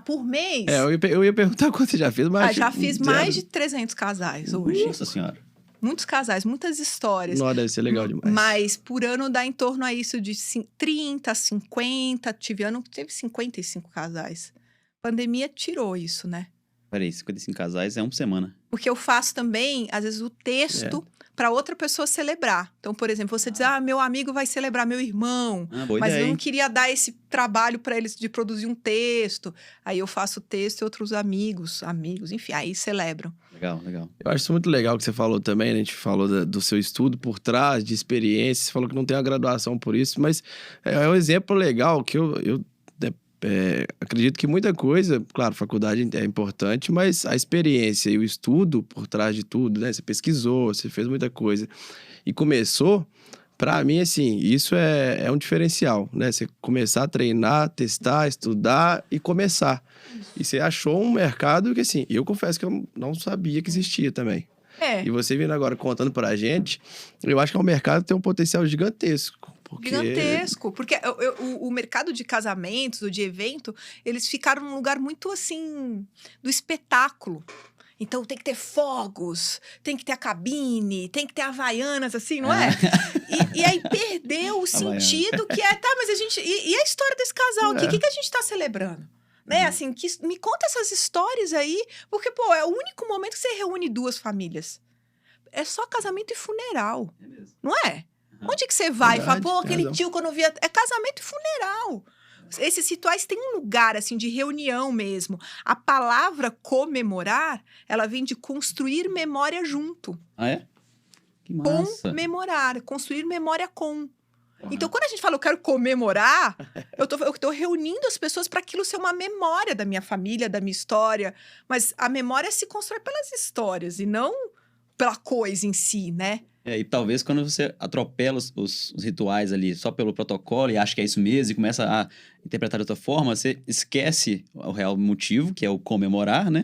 Por mês? Eu ia perguntar quanto você já fez, mas... Já fiz mais de 300 casais hoje. Nossa senhora. Muitos casais, muitas histórias. Não, deve ser legal demais. Mas por ano dá em torno a isso de 30, 50. Tive ano que teve 55 casais. Pandemia tirou isso, né? Peraí, 55 casais é uma por semana. Porque eu faço também, às vezes, o texto para outra pessoa celebrar. Então, por exemplo, você diz, meu amigo vai celebrar meu irmão. Boa Mas ideia, eu não hein? queria dar esse trabalho para eles de produzir um texto. Aí eu faço o texto e outros amigos, enfim, aí celebram. Legal, legal. Eu acho isso muito legal que você falou também, né? A gente falou do seu estudo por trás, de experiência. Você falou que não tem uma graduação por isso, mas é um exemplo legal que eu acredito que muita coisa, claro, faculdade é importante, mas a experiência e o estudo por trás de tudo, né? Você pesquisou, você fez muita coisa e começou, pra mim, assim, isso é um diferencial, né? Você começar a treinar, testar, estudar e começar. E você achou um mercado que, assim, eu confesso que eu não sabia que existia também. E você vindo agora contando pra gente, eu acho que é um mercado que tem um potencial gigantesco. Gigantesco, porque o mercado de casamentos ou de evento, eles ficaram num lugar muito assim, do espetáculo. Então tem que ter fogos, tem que ter a cabine, tem que ter havaianas, assim, não é? E aí perdeu o sentido que mas a gente... E a história desse casal aqui? O que a gente tá celebrando? Né? Assim, me conta essas histórias aí, porque, pô, é o único momento que você reúne duas famílias. É só casamento e funeral, não é? Onde que você vai e fala, pô, aquele tio que eu não via... É casamento e funeral. Esses rituais têm um lugar, assim, de reunião mesmo. A palavra comemorar, ela vem de construir memória junto. Ah, é? Que massa. Comemorar, construir memória com. Então, quando a gente fala, eu quero comemorar, eu tô reunindo as pessoas para aquilo ser uma memória da minha família, da minha história. Mas a memória se constrói pelas histórias e não pela coisa em si, né? E talvez quando você atropela os rituais ali só pelo protocolo e acha que é isso mesmo e começa a interpretar de outra forma, você esquece o real motivo, que é o comemorar, né?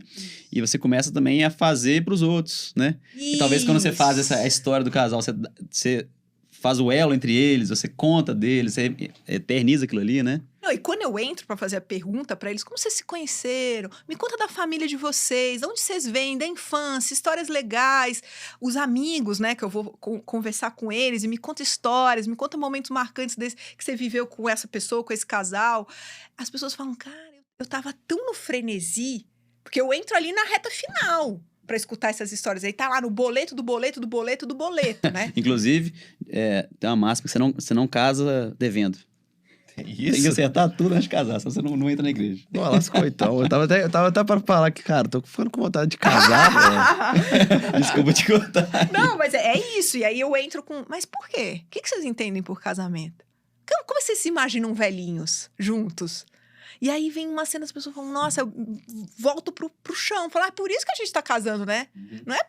E você começa também a fazer para os outros, né? E talvez quando você faz a história do casal, você faz o elo entre eles, você conta deles, você eterniza aquilo ali, né? Não, e quando eu entro para fazer a pergunta para eles, como vocês se conheceram? Me conta da família de vocês, onde vocês vêm, da infância, histórias legais, os amigos, né, que eu vou conversar com eles e me conta histórias, me conta momentos marcantes desse, que você viveu com essa pessoa, com esse casal. As pessoas falam, cara, eu tava tão no frenesi, porque eu entro ali na reta final para escutar essas histórias. Aí tá lá no boleto, né? Inclusive, tem uma máxima que você não casa devendo. Isso? Tem que acertar tudo antes de casar, senão você não entra na igreja. Não, lascou então. Eu tava até pra falar que, cara, tô ficando com vontade de casar, velho. Desculpa te contar. Não, mas é isso. E aí eu entro com... Mas por quê? O que vocês entendem por casamento? Como vocês se imaginam velhinhos, juntos? E aí vem uma cena, as pessoas falam, nossa, eu volto pro chão. Falar, por isso que a gente tá casando, né? Não é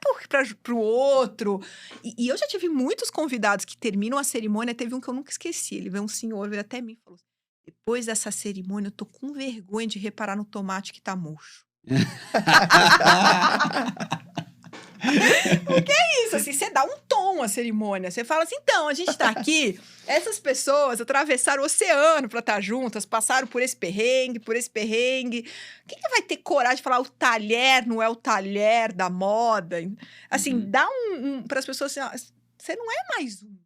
pro outro. E eu já tive muitos convidados que terminam a cerimônia. Teve um que eu nunca esqueci. Ele veio um senhor, veio até mim e falou, depois dessa cerimônia, eu tô com vergonha de reparar no tomate que tá murcho. Porque é isso, assim, você dá um tom à cerimônia. Você fala assim, então, a gente tá aqui, essas pessoas atravessaram o oceano pra estar juntas, passaram por esse perrengue. Quem que vai ter coragem de falar o talher não é o talher da moda? Assim, dá pras pessoas assim, ó, você não é mais um.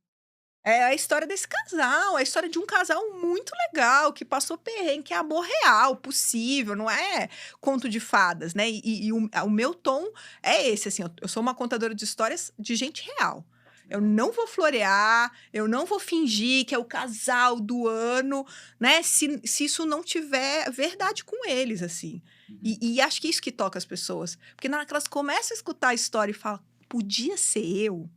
É a história desse casal, é a história de um casal muito legal, que passou perrengue, que é amor real, possível, não é conto de fadas, né? E o meu tom é esse, assim, eu sou uma contadora de histórias de gente real. Eu não vou florear, eu não vou fingir que é o casal do ano, né? Se isso não tiver verdade com eles, assim. E acho que é isso que toca as pessoas. Porque na hora que elas começam a escutar a história e falam, podia ser eu.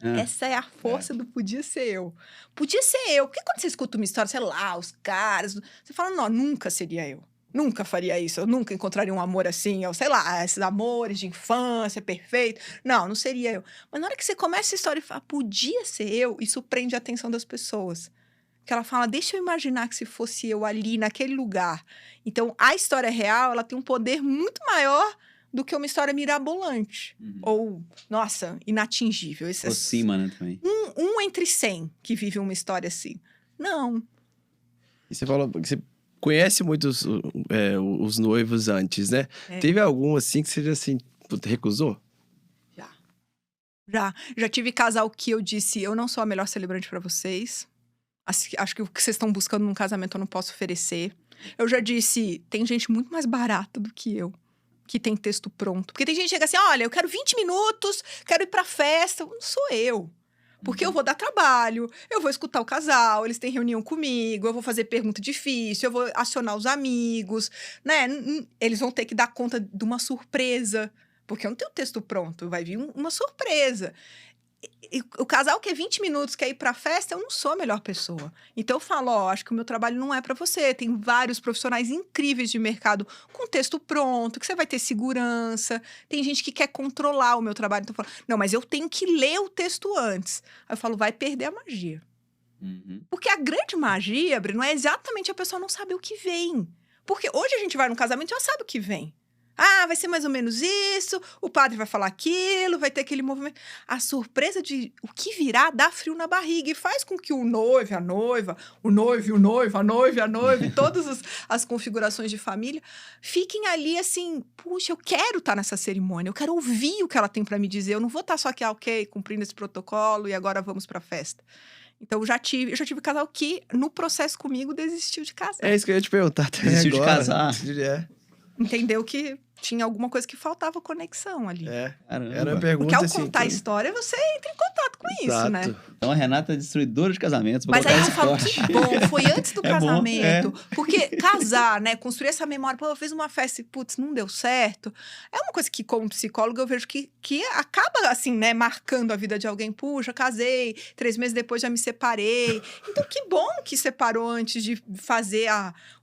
Essa é a força do podia ser eu. Podia ser eu. Porque quando você escuta uma história, sei lá, os caras... Você fala, não, nunca seria eu. Nunca faria isso. Eu nunca encontraria um amor assim. Ou sei lá, esses amores de infância, perfeito. Não seria eu. Mas na hora que você começa a história e fala, podia ser eu, isso prende a atenção das pessoas. Que ela fala, deixa eu imaginar que se fosse eu ali, naquele lugar. Então, a história real, ela tem um poder muito maior do que uma história mirabolante. Ou, nossa, inatingível. Por cima, né, também. Um entre 100 que vive uma história assim. Não. E você falou que você conhece muito os noivos antes, né? É. Teve algum assim que você já assim, puta, recusou? Já tive casal que eu disse, eu não sou a melhor celebrante pra vocês. Acho que o que vocês estão buscando num casamento eu não posso oferecer. Eu já disse, tem gente muito mais barata do que eu, que tem texto pronto. Porque tem gente que chega assim, olha, eu quero 20 minutos, quero ir pra festa. Não sou eu. Porque eu vou dar trabalho, eu vou escutar o casal, eles têm reunião comigo, eu vou fazer pergunta difícil, eu vou acionar os amigos, né? Eles vão ter que dar conta de uma surpresa. Porque eu não tenho o texto pronto, vai vir uma surpresa. E o casal quer 20 minutos, quer ir pra festa, eu não sou a melhor pessoa. Então eu falo, acho que o meu trabalho não é pra você. Tem vários profissionais incríveis de mercado com texto pronto, que você vai ter segurança. Tem gente que quer controlar o meu trabalho. Então eu falo, não, mas eu tenho que ler o texto antes. Aí eu falo, vai perder a magia. Porque a grande magia, Breno, é exatamente a pessoa não saber o que vem. Porque hoje a gente vai num casamento e já sabe o que vem. Ah, vai ser mais ou menos isso, o padre vai falar aquilo, vai ter aquele movimento. A surpresa de o que virá dá frio na barriga e faz com que o noivo, a noiva, o noivo e o noivo, a noiva e a noiva, e todas as configurações de família fiquem ali assim, puxa, eu quero estar nessa cerimônia, eu quero ouvir o que ela tem para me dizer, eu não vou estar só aqui, ok, cumprindo esse protocolo e agora vamos para a festa. Então, eu já tive casal que, no processo comigo, desistiu de casar. É isso que eu ia te perguntar até Desistiu de agora. casar? Entendeu que tinha alguma coisa que faltava conexão ali. Caramba. Era uma pergunta Porque ao assim... contar a história, você entra em contato com isso, né? Então a Renata é destruidora de casamentos. Mas aí eu esse falo, corte. que bom, foi antes do É bom, casamento. Porque casar, né, construir essa memória, pô, eu fiz uma festa e, putz, não deu certo. É uma coisa que, como psicóloga, eu vejo que acaba, assim, né, marcando a vida de alguém. Puxa, casei, 3 meses depois já me separei. Então, que bom que separou antes de fazer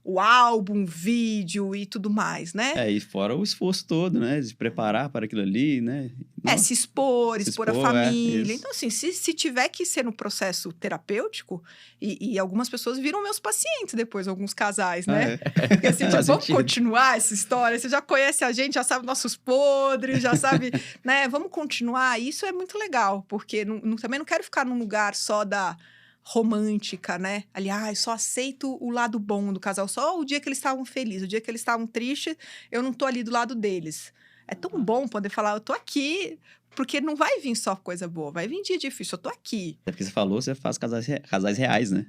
o álbum, o vídeo e tudo mais, né? E fora o esforço todo, né? De preparar para aquilo ali, né? Se expor a família. Isso. Então, assim, se tiver que ser no processo terapêutico, e algumas pessoas viram meus pacientes depois, alguns casais, né? Porque assim, Faz vamos sentido. continuar essa história? Você já conhece a gente, já sabe nossos podres, já sabe, né? Vamos continuar? Isso é muito legal, porque também não quero ficar num lugar só da romântica, né? Aliás, só aceito o lado bom do casal, só o dia que eles estavam felizes, o dia que eles estavam tristes, eu não tô ali do lado deles. É tão bom poder falar, eu tô aqui, porque não vai vir só coisa boa, vai vir dia difícil, eu tô aqui. É porque você falou, você faz casais reais, né?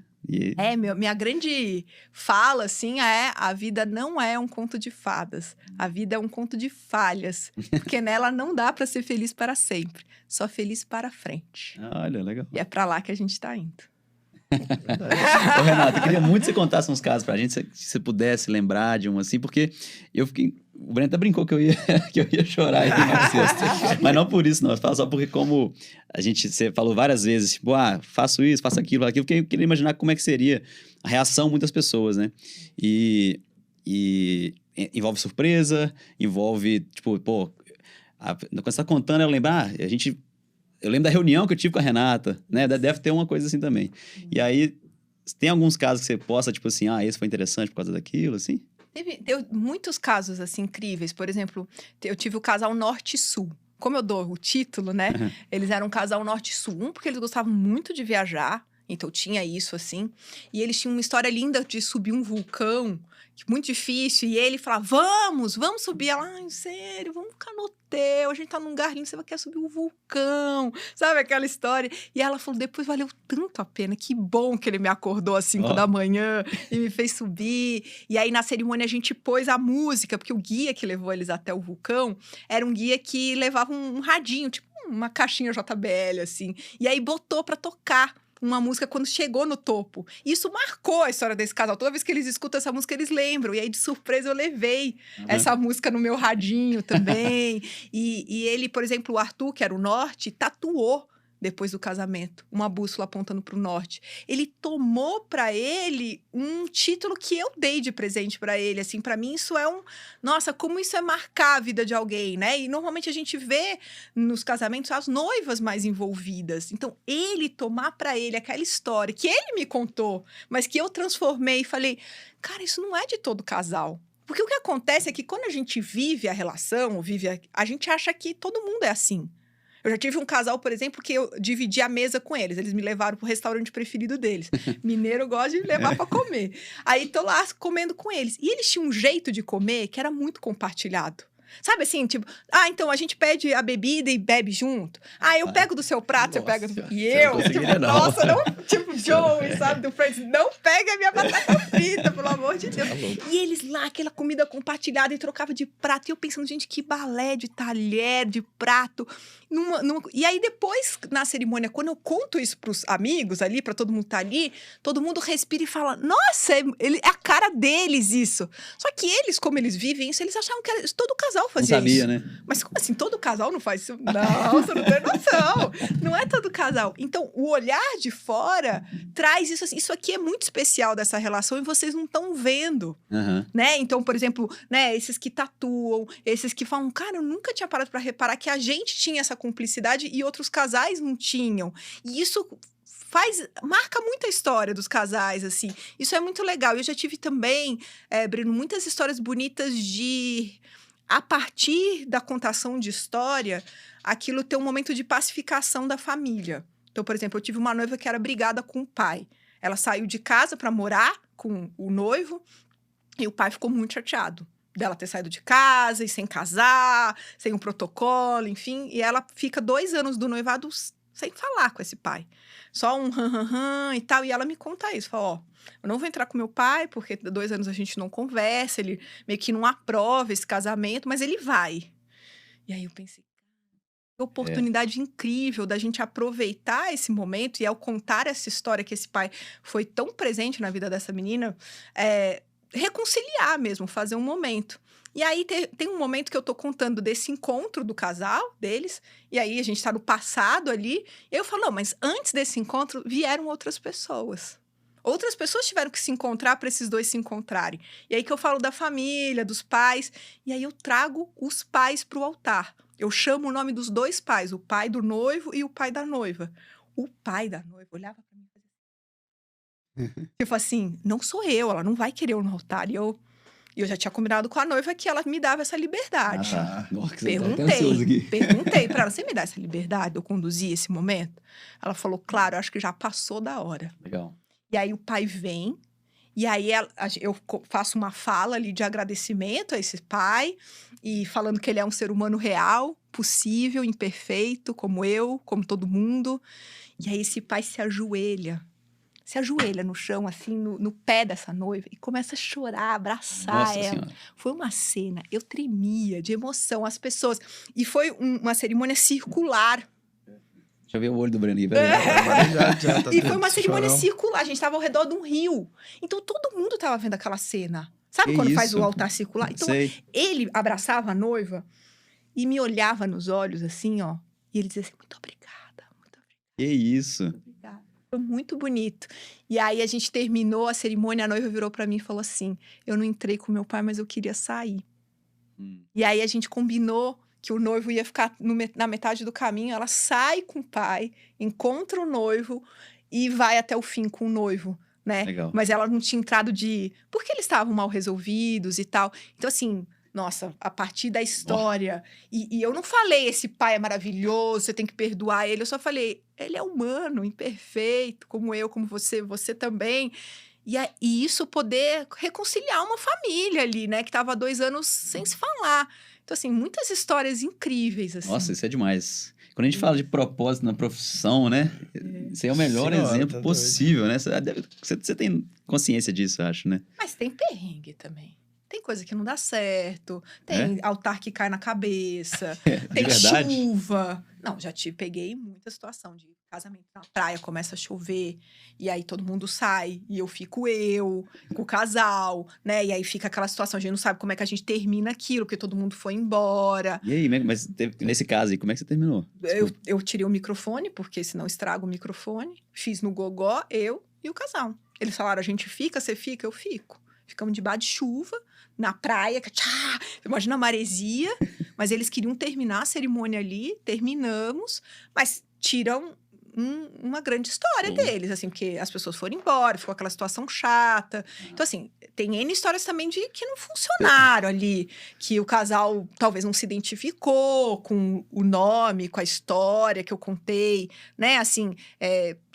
Minha grande fala, assim, a vida não é um conto de fadas, a vida é um conto de falhas, porque nela não dá pra ser feliz para sempre, só feliz para frente. Olha, legal. E é pra lá que a gente tá indo. Ô, Renato, eu queria muito que você contasse uns casos pra gente, se você pudesse lembrar de um assim, porque eu fiquei... O Breno até brincou que eu ia chorar aí na sexta. Mas não por isso, não. Eu falo só porque como você falou várias vezes, tipo, faço isso, faço aquilo, porque eu queria imaginar como é que seria a reação de muitas pessoas, né? E envolve surpresa, envolve, tipo, quando você tá contando, eu lembro, eu lembro da reunião que eu tive com a Renata, né? Deve ter uma coisa assim também. E aí, tem alguns casos que você possa, tipo assim, esse foi interessante por causa daquilo, assim? Teve muitos casos, assim, incríveis. Por exemplo, eu tive o casal Norte-Sul. Como eu dou o título, né? Uhum. Eles eram um casal Norte-Sul. Porque eles gostavam muito de viajar. Então, tinha isso, assim. E eles tinham uma história linda de subir um vulcão. Muito difícil. E ele falava, vamos subir. Ela, sério, vamos ficar no hotel. A gente tá num lugar lindo, você quer subir um vulcão. Sabe aquela história? E ela falou, depois valeu tanto a pena. Que bom que ele me acordou às 5 da manhã e me fez subir. E aí, na cerimônia, a gente pôs a música. Porque o guia que levou eles até o vulcão era um guia que levava um radinho, tipo uma caixinha JBL, assim. E aí, botou pra tocar uma música quando chegou no topo. Isso marcou a história desse casal. Toda vez que eles escutam essa música, eles lembram. E aí, de surpresa, eu levei essa música no meu radinho também. E ele, por exemplo, o Arthur, que era o norte, tatuou depois do casamento, uma bússola apontando para o norte. Ele tomou para ele um título que eu dei de presente para ele. Assim, para mim isso é nossa, como isso é marcar a vida de alguém, né? E normalmente a gente vê nos casamentos as noivas mais envolvidas. Então, ele tomar para ele aquela história que ele me contou, mas que eu transformei e falei, cara, isso não é de todo casal. Porque o que acontece é que quando a gente vive a relação, a gente acha que todo mundo é assim. Eu já tive um casal, por exemplo, que eu dividi a mesa com eles. Eles me levaram pro restaurante preferido deles. Mineiro gosta de me levar pra comer. Aí tô lá comendo com eles. E eles tinham um jeito de comer que era muito compartilhado. Sabe assim, tipo, então a gente pede a bebida e bebe junto. Eu pego do seu prato, você pega do... E eu, tipo, nossa, não, tipo, Joey, sabe, do Friends, não pega a minha batata frita, pelo amor de Deus. E eles lá, aquela comida compartilhada e trocava de prato. E eu pensando, gente, que balé de talher, de prato. E aí depois, na cerimônia, quando eu conto isso pros amigos ali, pra todo mundo tá ali, todo mundo respira e fala, nossa, é a cara deles isso. Só que eles, como eles vivem isso, eles achavam que todo casal fazia Não sabia, isso. né? Mas como assim, todo casal não faz isso? Não, você não tem noção. Não é todo casal. Então, o olhar de fora traz isso assim, isso aqui é muito especial dessa relação e vocês não estão vendo. Né? Então, por exemplo, né, esses que tatuam, esses que falam, cara, eu nunca tinha parado pra reparar que a gente tinha essa cumplicidade e outros casais não tinham. E isso marca muito a história dos casais, assim. Isso é muito legal. Eu já tive também, Breno, muitas histórias bonitas a partir da contação de história, aquilo ter um momento de pacificação da família. Então, por exemplo, eu tive uma noiva que era brigada com o pai. Ela saiu de casa para morar com o noivo e o pai ficou muito chateado dela ter saído de casa e sem casar, sem um protocolo, enfim. E ela fica 2 anos do noivado sem falar com esse pai. Só um e tal. E ela me conta isso. Fala, eu não vou entrar com meu pai, porque 2 anos a gente não conversa, ele meio que não aprova esse casamento, mas ele vai. E aí eu pensei, que oportunidade incrível da gente aproveitar esse momento. E ao contar essa história que esse pai foi tão presente na vida dessa menina, reconciliar mesmo, fazer um momento. E aí tem um momento que eu tô contando desse encontro do casal, deles, e aí a gente tá no passado ali, e eu falo, não, mas antes desse encontro vieram outras pessoas. Outras pessoas tiveram que se encontrar para esses dois se encontrarem. E aí que eu falo da família, dos pais, e aí eu trago os pais pro altar. Eu chamo o nome dos 2 pais, o pai do noivo e o pai da noiva. O pai da noiva olhava pra mim e fazia tipo assim, não sou eu, ela não vai querer eu no altar. E eu já tinha combinado com a noiva que ela me dava essa liberdade. Nossa, Perguntei pra ela, você me dá essa liberdade de eu conduzir esse momento? Ela falou, claro, acho que já passou da hora. Legal. E aí o pai vem, e aí eu faço uma fala ali de agradecimento a esse pai, e falando que ele é um ser humano real, possível, imperfeito, como eu, como todo mundo. E aí esse pai se ajoelha no chão, assim, no pé dessa noiva, e começa a chorar, abraçar Nossa ela. Senhora. Foi uma cena, eu tremia de emoção, as pessoas. E foi uma cerimônia circular. Deixa eu ver o olho do Breno aqui. Já tá E foi uma cerimônia chorão. circular, a gente estava ao redor de um rio. Então todo mundo estava vendo aquela cena. Sabe Que quando faz isso? o altar circular? Então Sei. ele abraçava a noiva e me olhava nos olhos, assim, ó. E ele dizia assim, muito obrigada, muito obrigada. Que isso? Obrigada. Foi muito bonito. E aí a gente terminou a cerimônia, a noiva virou pra mim e falou assim, eu não entrei com meu pai, mas eu queria sair. E aí a gente combinou que o noivo ia ficar na metade do caminho, ela sai com o pai, encontra o noivo e vai até o fim com o noivo, né? Legal. Mas ela não tinha entrado porque eles estavam mal resolvidos e tal. Então, assim, nossa, a partir da história... E eu não falei, esse pai é maravilhoso, você tem que perdoar ele. Eu só falei, ele é humano, imperfeito, como eu, como você também. E isso poder reconciliar uma família ali, né? Que estava há 2 anos sem se falar. Então, assim, muitas histórias incríveis, assim. Nossa, isso é demais. Quando a gente fala de propósito na profissão, né? Isso aí é o melhor Senhora, exemplo tá possível, né? Você tem consciência disso, eu acho, né? Mas tem perrengue também. Tem coisa que não dá certo. Tem altar que cai na cabeça. Tem verdade? chuva. Não, peguei muita situação de casamento na praia, começa a chover. E aí todo mundo sai. E eu fico com o casal, né? E aí fica aquela situação, a gente não sabe como é que a gente termina aquilo, porque todo mundo foi embora. E aí, mas nesse caso aí, como é que você terminou? Eu tirei o microfone, porque senão estrago o microfone. Fiz no gogó, eu e o casal. Eles falaram, a gente fica, você fica, eu fico. Ficamos debaixo de chuva, na praia, imagina a maresia, mas eles queriam terminar a cerimônia ali, terminamos, mas tiram uma grande história deles, assim, porque as pessoas foram embora, ficou aquela situação chata. Então, assim, tem N histórias também de que não funcionaram ali, que o casal talvez não se identificou com o nome, com a história que eu contei, né? Assim,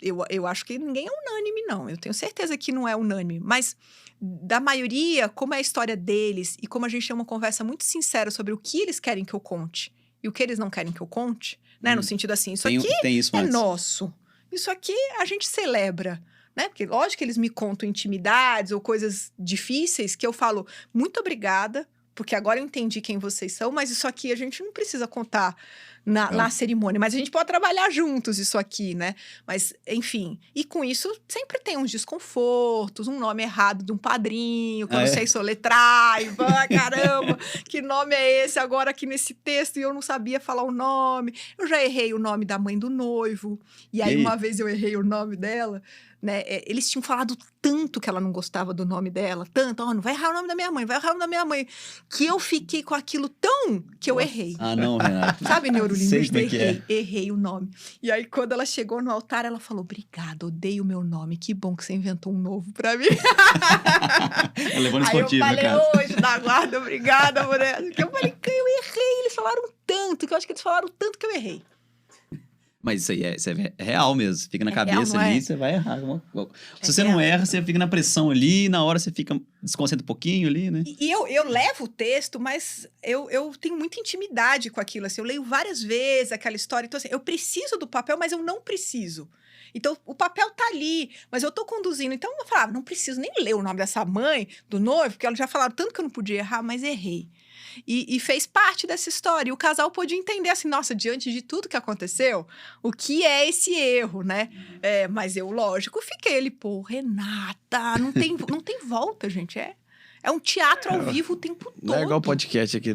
eu acho que ninguém é unânime, não. Eu tenho certeza que não é unânime, mas da maioria, como é a história deles e como a gente tem uma conversa muito sincera sobre o que eles querem que eu conte e o que eles não querem que eu conte, né? No sentido assim, isso aqui tem isso é antes. nosso. Isso aqui a gente celebra, né? Porque lógico que eles me contam intimidades ou coisas difíceis que eu falo, muito obrigada, porque agora eu entendi quem vocês são, mas isso aqui a gente não precisa contar na cerimônia, mas a gente pode trabalhar juntos isso aqui, né? Mas, enfim, e com isso sempre tem uns desconfortos, um nome errado de um padrinho, que eu não sei soletrar, e caramba, que nome é esse agora aqui nesse texto e eu não sabia falar o nome. Eu já errei o nome da mãe do noivo, e aí uma vez eu errei o nome dela, né? Eles tinham falado tanto que ela não gostava do nome dela, tanto, não vai errar o nome da minha mãe, vai errar o nome da minha mãe, que eu fiquei com aquilo tão que eu errei. Ah, não, Renato. Sabe, neurolinguista? Errei, errei o nome. E aí, quando ela chegou no altar, ela falou, obrigada, odeio o meu nome, que bom que você inventou um novo pra mim. Ela levou no esportivo, aí eu falei, no caso. hoje da guarda, obrigada, mulher. Porque eu falei, eu errei, eles falaram tanto, que eu acho que eles falaram tanto que eu errei. Mas isso é real mesmo. Fica na cabeça real, ali, é? você vai errar. Se você não erra, você fica na pressão ali, na hora você fica desconcentra um pouquinho ali, né? E eu levo o texto, mas eu tenho muita intimidade com aquilo. Assim, eu leio várias vezes aquela história. Então, assim, eu preciso do papel, mas eu não preciso. Então, o papel tá ali, mas eu tô conduzindo. Então, eu falava, não preciso nem ler o nome dessa mãe, do noivo, porque elas já falaram tanto que eu não podia errar, mas errei. E fez parte dessa história. E o casal pôde entender assim, nossa, diante de tudo que aconteceu, o que é esse erro, né? Mas eu, lógico, fiquei ali, pô, Renata, não tem volta, gente. É um teatro ao vivo o tempo todo. Não é igual podcast aqui,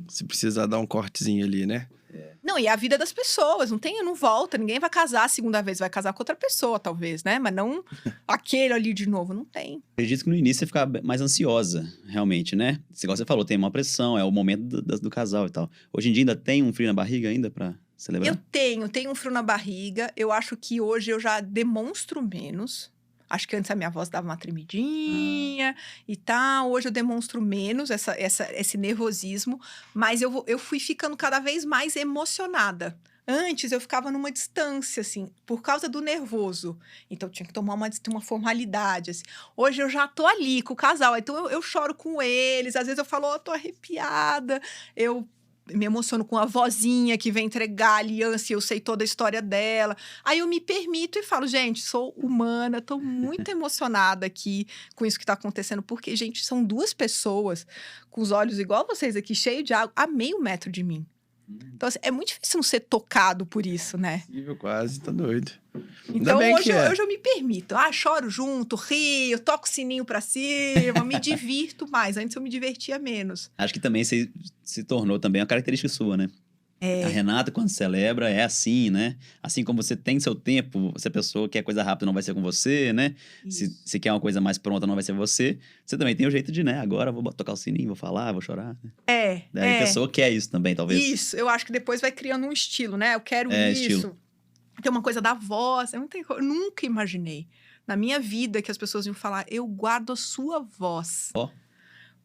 se precisar dar um cortezinho ali, né? Não, e a vida das pessoas, não volta, ninguém vai casar a segunda vez, vai casar com outra pessoa, talvez, né? Mas não aquele ali de novo, não tem. Acredito que no início você fica mais ansiosa, realmente, né? Igual você falou, tem uma pressão, é o momento do casal e tal. Hoje em dia ainda tem um frio na barriga ainda pra celebrar? Eu tenho um frio na barriga, eu acho que hoje eu já demonstro menos. Acho que antes a minha voz dava uma tremidinha e tal. Hoje eu demonstro menos esse nervosismo. Mas eu fui ficando cada vez mais emocionada. Antes eu ficava numa distância, assim, por causa do nervoso. Então eu tinha que tomar uma formalidade, assim. Hoje eu já tô ali com o casal. Então eu choro com eles. Às vezes eu falo, tô arrepiada. Eu me emociono com a vozinha que vem entregar a aliança e eu sei toda a história dela. Aí eu me permito e falo, gente, sou humana, tô muito emocionada aqui com isso que tá acontecendo, porque, gente, são duas pessoas com os olhos igual vocês aqui, cheio de água, a meio metro de mim. Então, assim, é muito difícil não ser tocado por isso, né? Quase, tá doido. Então, hoje eu me permito. Choro junto, rio, toco o sininho pra cima, me divirto mais. Antes eu me divertia menos. Acho que também se tornou também uma característica sua, né? A Renata, quando celebra, é assim, né? Assim como você tem seu tempo, se a pessoa quer coisa rápida, não vai ser com você, né? Se quer uma coisa mais pronta, não vai ser você. Você também tem o jeito de, né? Agora eu vou tocar o sininho, vou falar, vou chorar. Né? Daí a pessoa quer isso também, talvez. Isso, eu acho que depois vai criando um estilo, né? Eu quero isso. Estilo. Tem uma coisa da voz. Eu nunca imaginei na minha vida que as pessoas iam falar, eu guardo a sua voz.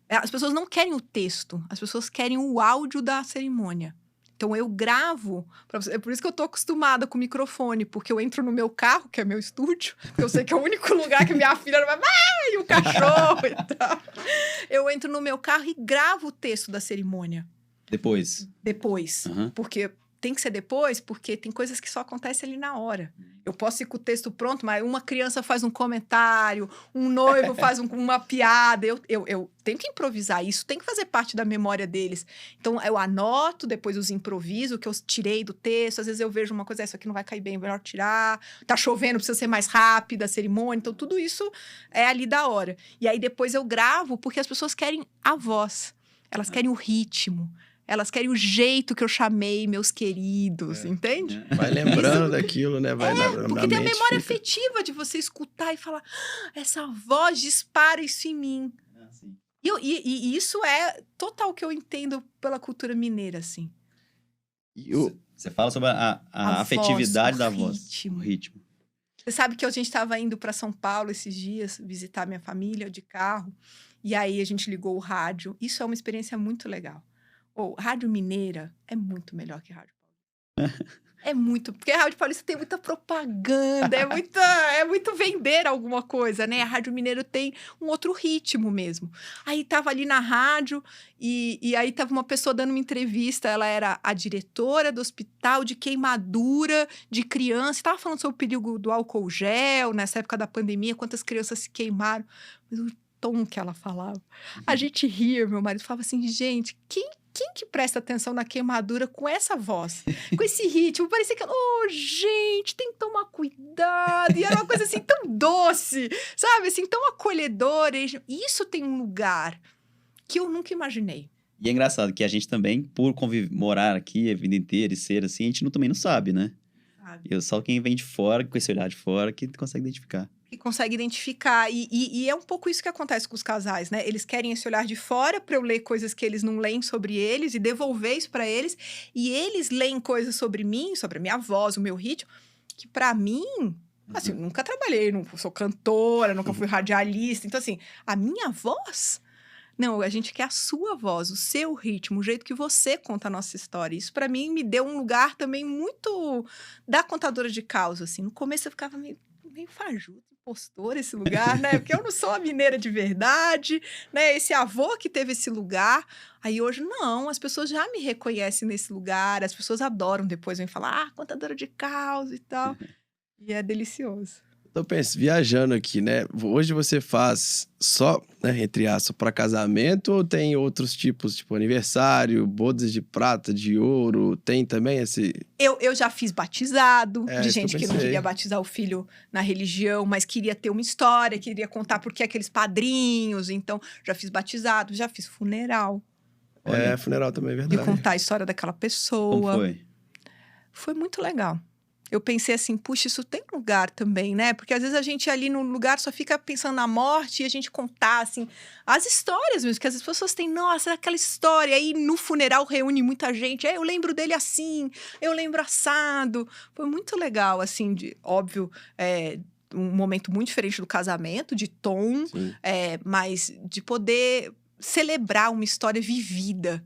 As pessoas não querem o texto, as pessoas querem o áudio da cerimônia. Então, eu gravo. É por isso que eu tô acostumada com o microfone, porque eu entro no meu carro, que é meu estúdio, porque eu sei que é o único lugar que minha filha não vai. E o cachorro e tal. Eu entro no meu carro e gravo o texto da cerimônia. Depois. Uhum. Porque tem que ser depois, porque tem coisas que só acontecem ali na hora. Eu posso ir com o texto pronto, mas uma criança faz um comentário, um noivo faz uma piada. Eu tenho que improvisar isso, tem que fazer parte da memória deles. Então, eu anoto, depois os improviso, o que eu tirei do texto. Às vezes eu vejo uma coisa, isso aqui não vai cair bem, melhor tirar. Tá chovendo, precisa ser mais rápida a cerimônia. Então, tudo isso é ali da hora. E aí, depois eu gravo, porque as pessoas querem a voz. Elas querem o ritmo. Elas querem o jeito que eu chamei meus queridos, entende? Vai lembrando daquilo, né? Porque tem a memória afetiva de você escutar e falar, essa voz dispara isso em mim. E isso é total que eu entendo pela cultura mineira, assim. Você fala sobre a A afetividade voz, da o voz. ritmo. O ritmo. Você sabe que a gente estava indo para São Paulo esses dias, visitar minha família de carro, e aí a gente ligou o rádio. Isso é uma experiência muito legal. O rádio mineira é muito melhor que rádio paulista. É muito, porque a rádio paulista tem muita propaganda, é muito vender alguma coisa, né? A rádio mineira tem um outro ritmo mesmo. Aí tava ali na rádio e aí tava uma pessoa dando uma entrevista, ela era a diretora do hospital de queimadura de criança, tava falando sobre o perigo do álcool gel nessa época da pandemia, quantas crianças se queimaram. Mas o tom que ela falava, a gente ria, meu marido falava assim, gente, quem que presta atenção na queimadura com essa voz? Com esse ritmo? Parecia que, gente, tem que tomar cuidado. E era uma coisa assim tão doce, sabe? Assim, tão acolhedora. E isso tem um lugar que eu nunca imaginei. E é engraçado que a gente também, por morar aqui a vida inteira e ser assim, a gente também não sabe, né? Só quem vem de fora, com esse olhar de fora, que consegue identificar. Que consegue identificar. E é um pouco isso que acontece com os casais, né? Eles querem esse olhar de fora para eu ler coisas que eles não leem sobre eles e devolver isso para eles. E eles leem coisas sobre mim, sobre a minha voz, o meu ritmo, que para mim, assim, eu nunca trabalhei, não sou cantora, nunca fui radialista. Então, assim, a minha voz... Não, a gente quer a sua voz, o seu ritmo, o jeito que você conta a nossa história. Isso, para mim, me deu um lugar também muito da contadora de causa, assim. No começo, eu ficava meio fajuta, impostora esse lugar, né? Porque eu não sou a mineira de verdade, né? Esse avô que teve esse lugar. Aí, hoje, não. As pessoas já me reconhecem nesse lugar. As pessoas adoram depois, vêm falar, contadora de causa e tal. E é delicioso. Então, pensa, viajando aqui, né? Hoje você faz só, né, entre aspas, para casamento ou tem outros tipos, tipo aniversário, bodas de prata, de ouro? Tem também esse... Eu já fiz batizado, de isso gente que não pensei. queria batizar o filho na religião, mas queria ter uma história, queria contar por que aqueles padrinhos. Então, já fiz batizado, já fiz funeral. Olha, funeral também é De verdade. contar a história daquela pessoa. Como foi? Foi muito legal. Eu pensei assim, puxa, isso tem lugar também, né? Porque às vezes a gente ali no lugar só fica pensando na morte e a gente contar, assim, as histórias mesmo, que as pessoas têm, nossa, aquela história. Aí no funeral reúne muita gente, eu lembro dele assim, eu lembro assado. Foi muito legal, assim, óbvio, um momento muito diferente do casamento, de tom, mas de poder celebrar uma história vivida.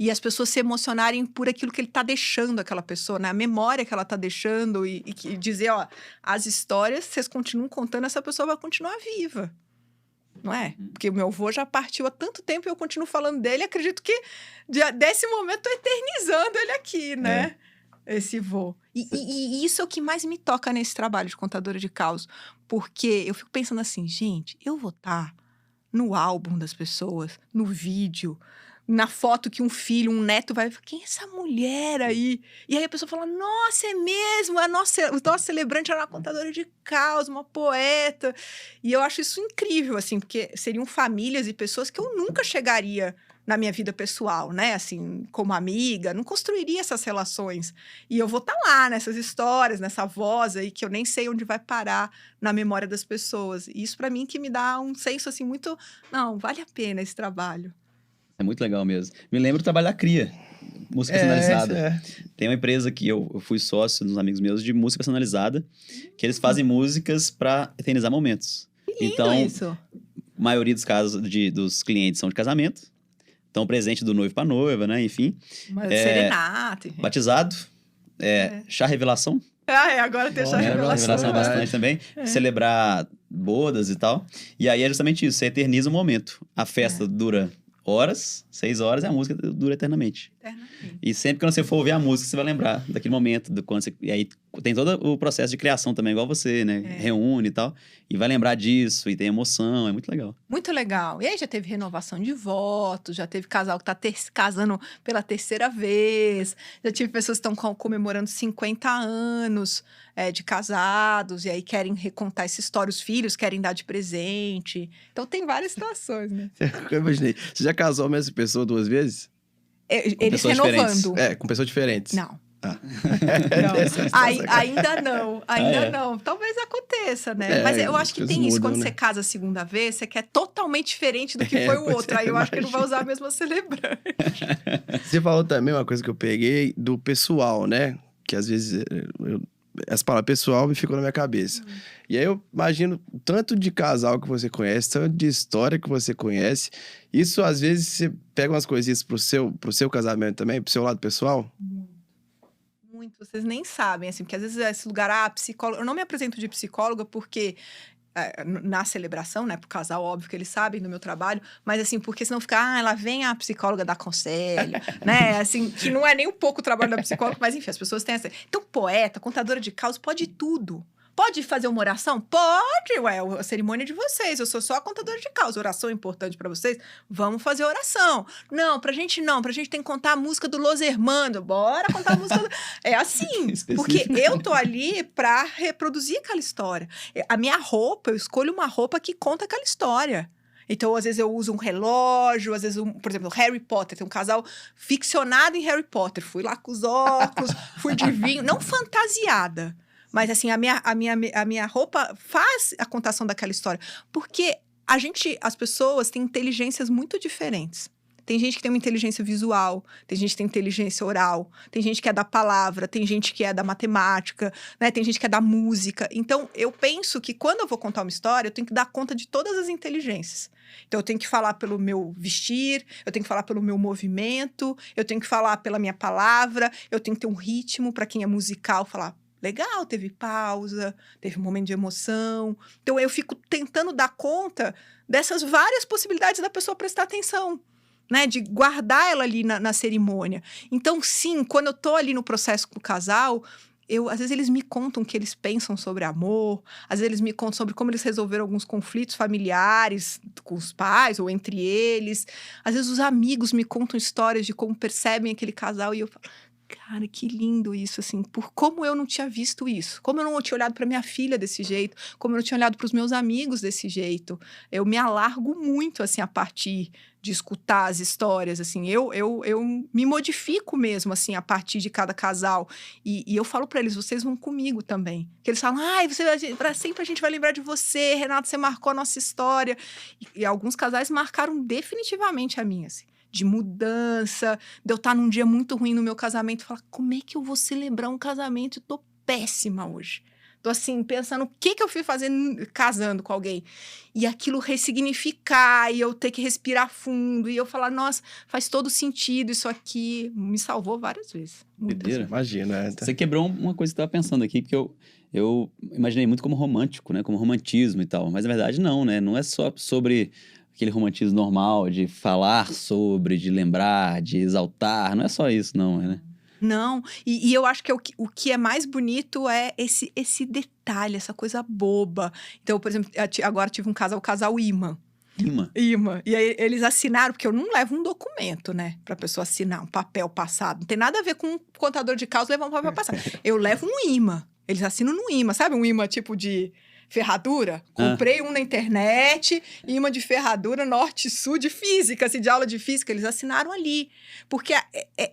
E as pessoas se emocionarem por aquilo que ele está deixando aquela pessoa, né? A memória que ela está deixando e dizer, as histórias, vocês continuam contando, essa pessoa vai continuar viva. Não é? Porque o meu avô já partiu há tanto tempo e eu continuo falando dele. Acredito que desse momento eu tô eternizando ele aqui, né? Esse vô. E isso é o que mais me toca nesse trabalho de contadora de causa. Porque eu fico pensando assim, gente, eu vou estar no álbum das pessoas, no vídeo, na foto que um filho, um neto vai... Quem é essa mulher aí? E aí a pessoa fala, nossa, é mesmo? O nosso celebrante era uma contadora de causa, uma poeta. E eu acho isso incrível, assim, porque seriam famílias e pessoas que eu nunca chegaria na minha vida pessoal, né? Assim, como amiga, não construiria essas relações. E eu vou estar lá nessas histórias, nessa voz aí, que eu nem sei onde vai parar na memória das pessoas. E isso, para mim, que me dá um senso, assim, muito... Não, vale a pena esse trabalho. É muito legal mesmo. Me lembro do trabalho da Cria, música personalizada. Tem uma empresa que eu fui sócio dos amigos meus de música personalizada, que eles fazem músicas para eternizar momentos. Que lindo então, isso. A maioria dos casos dos clientes são de casamento. Então, presente do noivo para noiva, né? Enfim. Serenata. Batizado. Chá revelação. Agora tem chá revelação bastante também. Celebrar bodas e tal. E aí é justamente isso. Você eterniza o momento. A festa dura horas, 6 horas, e a música dura eternamente. E sempre que você for ouvir a música, você vai lembrar daquele momento, e aí tem todo o processo de criação também, igual você, né? Reúne e tal, e vai lembrar disso, e tem emoção, é muito legal. Muito legal. E aí já teve renovação de votos, já teve casal que tá casando pela 3ª vez, já tive pessoas que estão comemorando 50 anos de casados, e aí querem recontar essa história, os filhos querem dar de presente. Então tem várias situações, né? Eu imaginei. Você já casou a mesma pessoa 2 vezes? Eles renovando. Com pessoas diferentes. Não. Ainda não. Talvez aconteça, né? Mas eu acho que tem isso. Quando você casa a segunda vez, você quer totalmente diferente do que foi o outro. Aí eu acho que não vai usar a mesma celebrante. Você falou também uma coisa que eu peguei do pessoal, né? Que às vezes as palavras pessoal me ficam na minha cabeça. E aí eu imagino tanto de casal que você conhece, tanto de história que você conhece. Isso, às vezes, você pega umas coisinhas pro seu casamento também, pro seu lado pessoal? Muito. Vocês nem sabem, assim, porque às vezes esse lugar, psicóloga. Eu não me apresento de psicóloga porque na celebração, né, pro casal, óbvio que eles sabem do meu trabalho, mas assim, porque senão fica, ela vem a psicóloga dar conselho, né, assim, que não é nem um pouco o trabalho da psicóloga, mas enfim, as pessoas têm essa... Então, poeta, contadora de causas, pode tudo. Pode fazer uma oração? Pode, a cerimônia é de vocês, eu sou só a contadora de causas, oração é importante pra vocês, vamos fazer oração. Não, pra gente tem que contar a música do Los Hermanos, bora contar a música É assim, porque eu tô ali pra reproduzir aquela história. A minha roupa, eu escolho uma roupa que conta aquela história. Então, às vezes eu uso um relógio, às vezes, por exemplo, Harry Potter. Tem um casal ficcionado em Harry Potter. Fui lá com os óculos, fui de vinho, não fantasiada. Mas, assim, a minha roupa faz a contação daquela história. Porque as pessoas têm inteligências muito diferentes. Tem gente que tem uma inteligência visual, tem gente que tem inteligência oral, tem gente que é da palavra, tem gente que é da matemática, né? Tem gente que é da música. Então, eu penso que quando eu vou contar uma história, eu tenho que dar conta de todas as inteligências. Então, eu tenho que falar pelo meu vestir, eu tenho que falar pelo meu movimento, eu tenho que falar pela minha palavra, eu tenho que ter um ritmo para quem é musical, falar... Legal, teve pausa, teve um momento de emoção. Então, eu fico tentando dar conta dessas várias possibilidades da pessoa prestar atenção, né? De guardar ela ali na cerimônia. Então, sim, quando eu tô ali no processo com o casal, às vezes eles me contam o que eles pensam sobre amor, às vezes eles me contam sobre como eles resolveram alguns conflitos familiares com os pais ou entre eles. Às vezes os amigos me contam histórias de como percebem aquele casal e eu falo... Cara, que lindo isso, assim, por como eu não tinha visto isso, como eu não tinha olhado para minha filha desse jeito, como eu não tinha olhado para os meus amigos desse jeito. Eu me alargo muito, assim, a partir de escutar as histórias, assim, eu me modifico mesmo, assim, a partir de cada casal. E eu falo para eles, vocês vão comigo também. Que eles falam, para sempre a gente vai lembrar de você, Renato, você marcou a nossa história. E alguns casais marcaram definitivamente a minha, assim. De mudança, de eu estar num dia muito ruim no meu casamento, falar, como é que eu vou celebrar um casamento? Eu tô péssima hoje. Tô assim, pensando o que eu fui fazendo casando com alguém. E aquilo ressignificar, e eu ter que respirar fundo, e eu falar, nossa, faz todo sentido isso aqui. Me salvou várias vezes. Imagina. Você quebrou uma coisa que eu tava pensando aqui, porque eu imaginei muito como romântico, né? Como romantismo e tal. Mas na verdade não, né? Não é só sobre... aquele romantismo normal de falar sobre, de lembrar, de exaltar. Não é só isso, não, né? Não, e eu acho que o que é mais bonito é esse detalhe, essa coisa boba. Então, por exemplo, agora tive um casal, o casal Imã. Imã. E aí eles assinaram, porque eu não levo um documento, né? Pra pessoa assinar, um papel passado. Não tem nada a ver com um contador de causas levar um papel passado. Eu levo um imã. Eles assinam no imã, sabe? Um imã tipo de... ferradura, comprei um na internet, imã de ferradura norte-sul de física, assim, de aula de física, eles assinaram ali, porque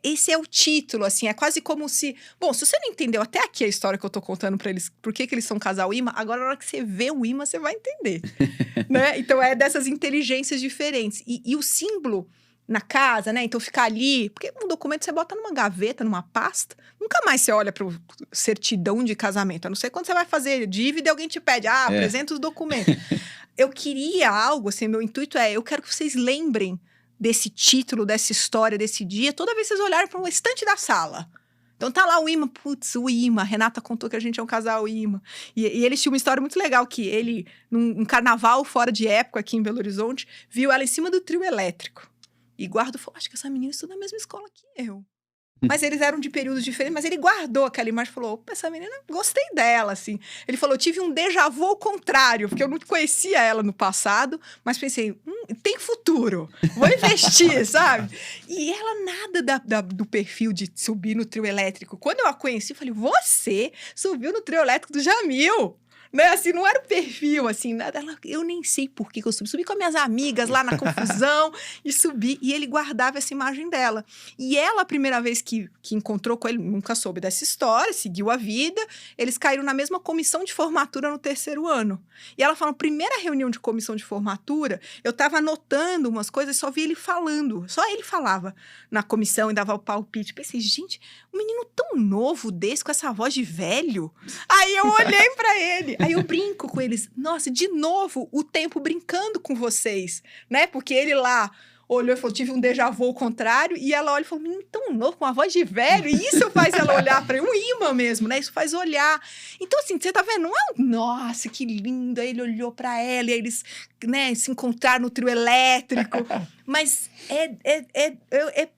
esse é o título, assim, é quase como se... Bom, se você não entendeu até aqui a história que eu tô contando pra eles, por que eles são casal imã, agora na hora que você vê o imã, você vai entender, né? Então, é dessas inteligências diferentes. E o símbolo... na casa, né? Então, ficar ali... Porque um documento você bota numa gaveta, numa pasta. Nunca mais você olha para o certidão de casamento. A não ser quando você vai fazer dívida e alguém te pede. Apresenta os documentos. Eu queria algo, assim, meu intuito eu quero que vocês lembrem desse título, dessa história, desse dia, toda vez que vocês olharem para um estante da sala. Então, tá lá o imã. Putz, o imã. A Renata contou que a gente é um casal imã. E eles tinham uma história muito legal, que ele, num carnaval fora de época aqui em Belo Horizonte, viu ela em cima do trio elétrico. E guardou, falou, acho que essa menina estuda na mesma escola que eu. Mas eles eram de períodos diferentes, mas ele guardou aquela imagem e falou, opa, essa menina, gostei dela, assim. Ele falou, tive um déjà vu ao contrário, porque eu não conhecia ela no passado, mas pensei, tem futuro, vou investir, sabe? E ela nada do perfil de subir no trio elétrico. Quando eu a conheci, eu falei, você subiu no trio elétrico do Jamil. né? Assim, não era o perfil, assim, nada. Eu nem sei por que eu subi. Subi com as minhas amigas lá na confusão e subi. E ele guardava essa imagem dela. E ela, a primeira vez que encontrou com ele, nunca soube dessa história, seguiu a vida. Eles caíram na mesma comissão de formatura no 3º ano. E ela falou, primeira reunião de comissão de formatura, eu tava anotando umas coisas e só vi ele falando. Só ele falava na comissão e dava o palpite. Pensei, gente, um menino tão novo desse, com essa voz de velho. Aí eu olhei pra ele. Aí eu brinco com eles. Nossa, de novo, o tempo brincando com vocês, né? Porque ele lá olhou e falou, tive um déjà vu ao contrário. E ela olha e falou, menino tão novo, com uma voz de velho. E isso faz ela olhar pra ele. Um imã mesmo, né? Isso faz olhar. Então, assim, você tá vendo? Não é nossa, que lindo. Aí ele olhou pra ela e aí eles, né, se encontraram no trio elétrico. Mas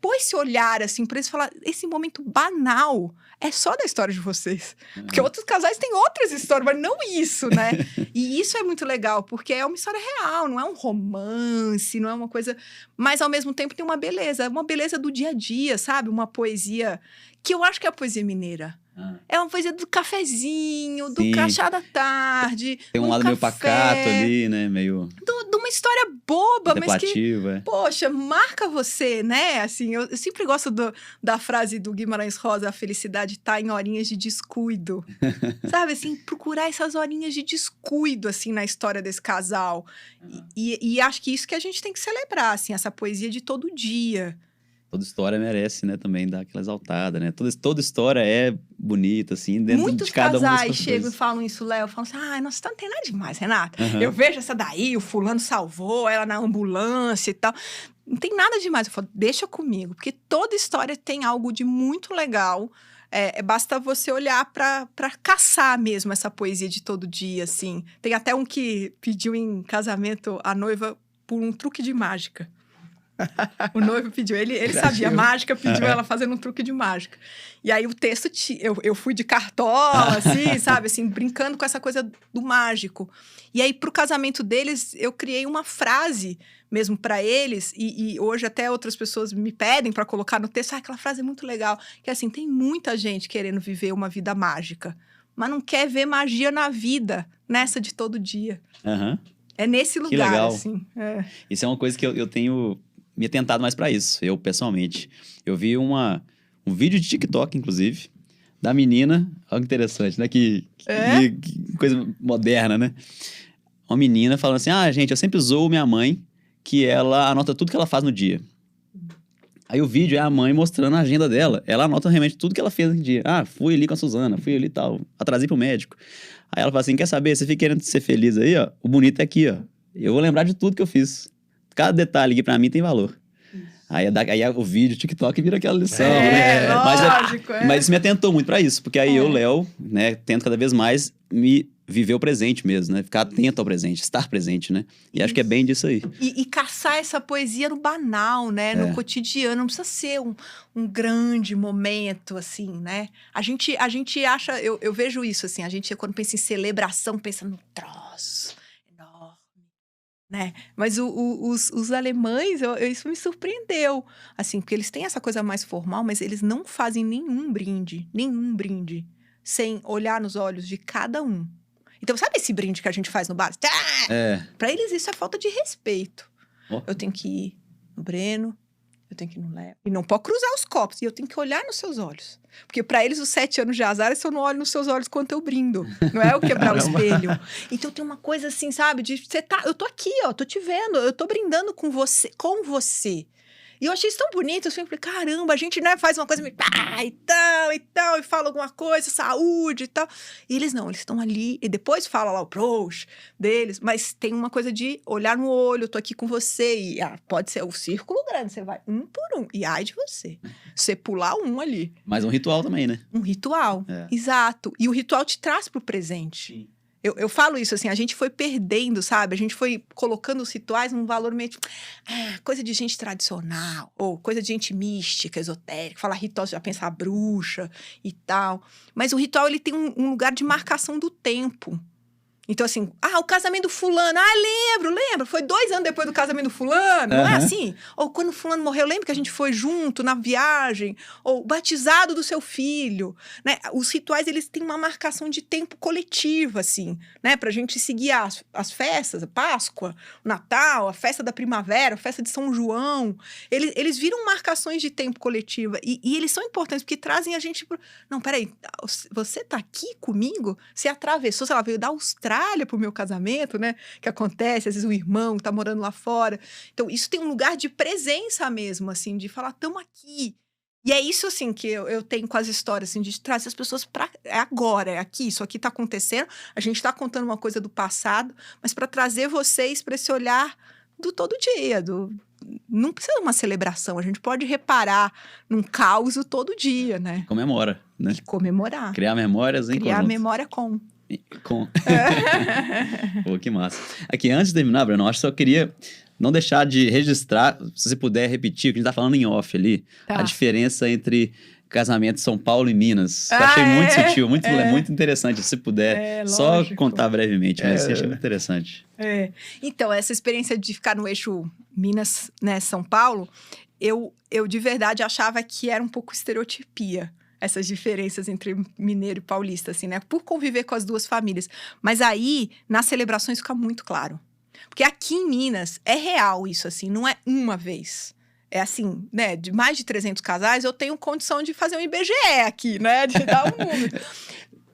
pôr esse olhar, assim, pra eles falar, esse momento banal é só da história de vocês. Porque outros casais têm outras histórias, mas não isso, né? E isso é muito legal, porque é uma história real, não é um romance, não é uma coisa... Mas, ao mesmo tempo, tem uma beleza do dia a dia, sabe? Uma poesia que eu acho que é a poesia mineira. É uma poesia do cafezinho, do crachá da tarde. Tem um lado meio pacato ali, né? Meio... De uma história boba, mas que... é. Poxa, marca você, né? Assim, eu sempre gosto da frase do Guimarães Rosa, a felicidade tá em horinhas de descuido. Sabe, assim, procurar essas horinhas de descuido, assim, na história desse casal. E acho que isso que a gente tem que celebrar, assim, essa poesia de todo dia. Toda história merece, né, também dar aquela exaltada, né? Toda história é bonita, assim, dentro Muitos de cada uma casais chegam e falam isso, Léo. Falam assim, ai, nossa, não tem nada demais, Renata. Eu vejo essa daí, o fulano salvou ela na ambulância e tal. Não tem nada demais. Eu falo, deixa comigo. Porque toda história tem algo de muito legal. Basta você olhar pra caçar mesmo essa poesia de todo dia, assim. Tem até um que pediu em casamento a noiva por um truque de mágica. O noivo pediu, ele sabia mágica, pediu ela fazendo um truque de mágica. E aí o texto, eu fui de cartola, assim, sabe? Assim, brincando com essa coisa do mágico. E aí, pro casamento deles, eu criei uma frase mesmo para eles. E hoje até outras pessoas me pedem para colocar no texto. Aquela frase é muito legal. Que é assim, tem muita gente querendo viver uma vida mágica. Mas não quer ver magia na vida, nessa de todo dia. É nesse lugar, que legal. Assim. Isso é uma coisa que eu tenho... me atentado mais pra isso, eu pessoalmente. Eu vi um vídeo de TikTok, inclusive, da menina, olha que interessante, né? Que coisa moderna, né? Uma menina falando assim, gente, eu sempre zoo minha mãe, que ela anota tudo que ela faz no dia. Aí o vídeo é a mãe mostrando a agenda dela. Ela anota realmente tudo que ela fez no dia. Fui ali com a Suzana, fui ali e tal, atrasei pro médico. Aí ela fala assim, quer saber, você fica querendo ser feliz aí, ó? O bonito é aqui, ó. Eu vou lembrar de tudo que eu fiz. Cada detalhe aqui pra mim tem valor. Aí o vídeo, o TikTok vira aquela lição, né? Lógico, Mas isso me atentou muito pra isso, porque aí eu, Léo, né, tento cada vez mais me viver o presente mesmo, né? Ficar atento ao presente, estar presente, né? E acho que é bem disso aí. E caçar essa poesia no banal, né? No cotidiano, não precisa ser um grande momento, assim, né? A gente acha, eu vejo isso, assim, a gente quando pensa em celebração, pensa no troço enorme, né? Mas os alemães, isso me surpreendeu, assim, porque eles têm essa coisa mais formal, mas eles não fazem nenhum brinde, sem olhar nos olhos de cada um. Então, sabe esse brinde que a gente faz no bar? Pra eles isso é falta de respeito. Eu tenho que ir no Breno, eu tenho que ir no Léo. E não pode cruzar os copos, e eu tenho que olhar nos seus olhos. Porque pra eles, os 7 anos de azar é se eu não olho nos seus olhos quanto eu brindo. Não é eu quebrar o espelho. Então tem uma coisa assim, sabe? Eu tô aqui, ó, tô te vendo, eu tô brindando com você. E eu achei isso tão bonito, eu sempre falei, caramba, a gente, né, faz uma coisa meio e tal, e fala alguma coisa, saúde e tal. E eles não, eles estão ali, e depois fala lá o pros deles, mas tem uma coisa de olhar no olho, eu tô aqui com você, e pode ser o círculo grande, você vai um por um, e ai de você pular um ali. Mas um ritual também, né? Um ritual, exato. E o ritual te traz pro presente. Sim. Eu falo isso, assim, a gente foi perdendo, sabe? A gente foi colocando os rituais num valor meio tipo, coisa de gente tradicional, ou coisa de gente mística, esotérica. Falar ritual, você já pensa bruxa e tal. Mas o ritual, ele tem um lugar de marcação do tempo. Então, assim, o casamento do fulano. Lembro. Foi 2 anos depois do casamento do fulano. Não é assim? Ou quando o fulano morreu, lembra que a gente foi junto na viagem? Ou batizado do seu filho, né? Os rituais, eles têm uma marcação de tempo coletiva, assim, né? Pra gente seguir as festas, a Páscoa, o Natal, a festa da primavera, a festa de São João. Eles viram marcações de tempo coletiva. E eles são importantes, porque trazem a gente... Não, peraí, você tá aqui comigo? Você atravessou, sei lá, veio da Austrália pro meu casamento, né? Que acontece, às vezes o irmão tá morando lá fora. Então, isso tem um lugar de presença mesmo, assim, de falar, tamo aqui. E é isso, assim, que eu tenho com as histórias, assim, de trazer as pessoas para agora, é aqui, isso aqui tá acontecendo, a gente tá contando uma coisa do passado, mas para trazer vocês para esse olhar do todo dia, não precisa de uma celebração, a gente pode reparar num caos todo dia, né? Comemora, né? E comemorar. Criar memórias em Criar conjunto. memória com. Pô, que massa. Aqui, antes de terminar, Bruno, eu acho que só queria não deixar de registrar, se você puder repetir, o que a gente tá falando em off ali, a diferença entre casamento de São Paulo e Minas. Eu achei muito sutil, muito interessante. Se puder, só contar brevemente, mas eu achei muito interessante. Então, essa experiência de ficar no eixo Minas, né, São Paulo, eu de verdade achava que era um pouco estereotipia. Essas diferenças entre mineiro e paulista, assim, né? Por conviver com as duas famílias. Mas aí, nas celebrações, fica muito claro. Porque aqui em Minas, é real isso, assim, não é uma vez. É assim, né? De mais de 300 casais, eu tenho condição de fazer um IBGE aqui, né? De dar um número.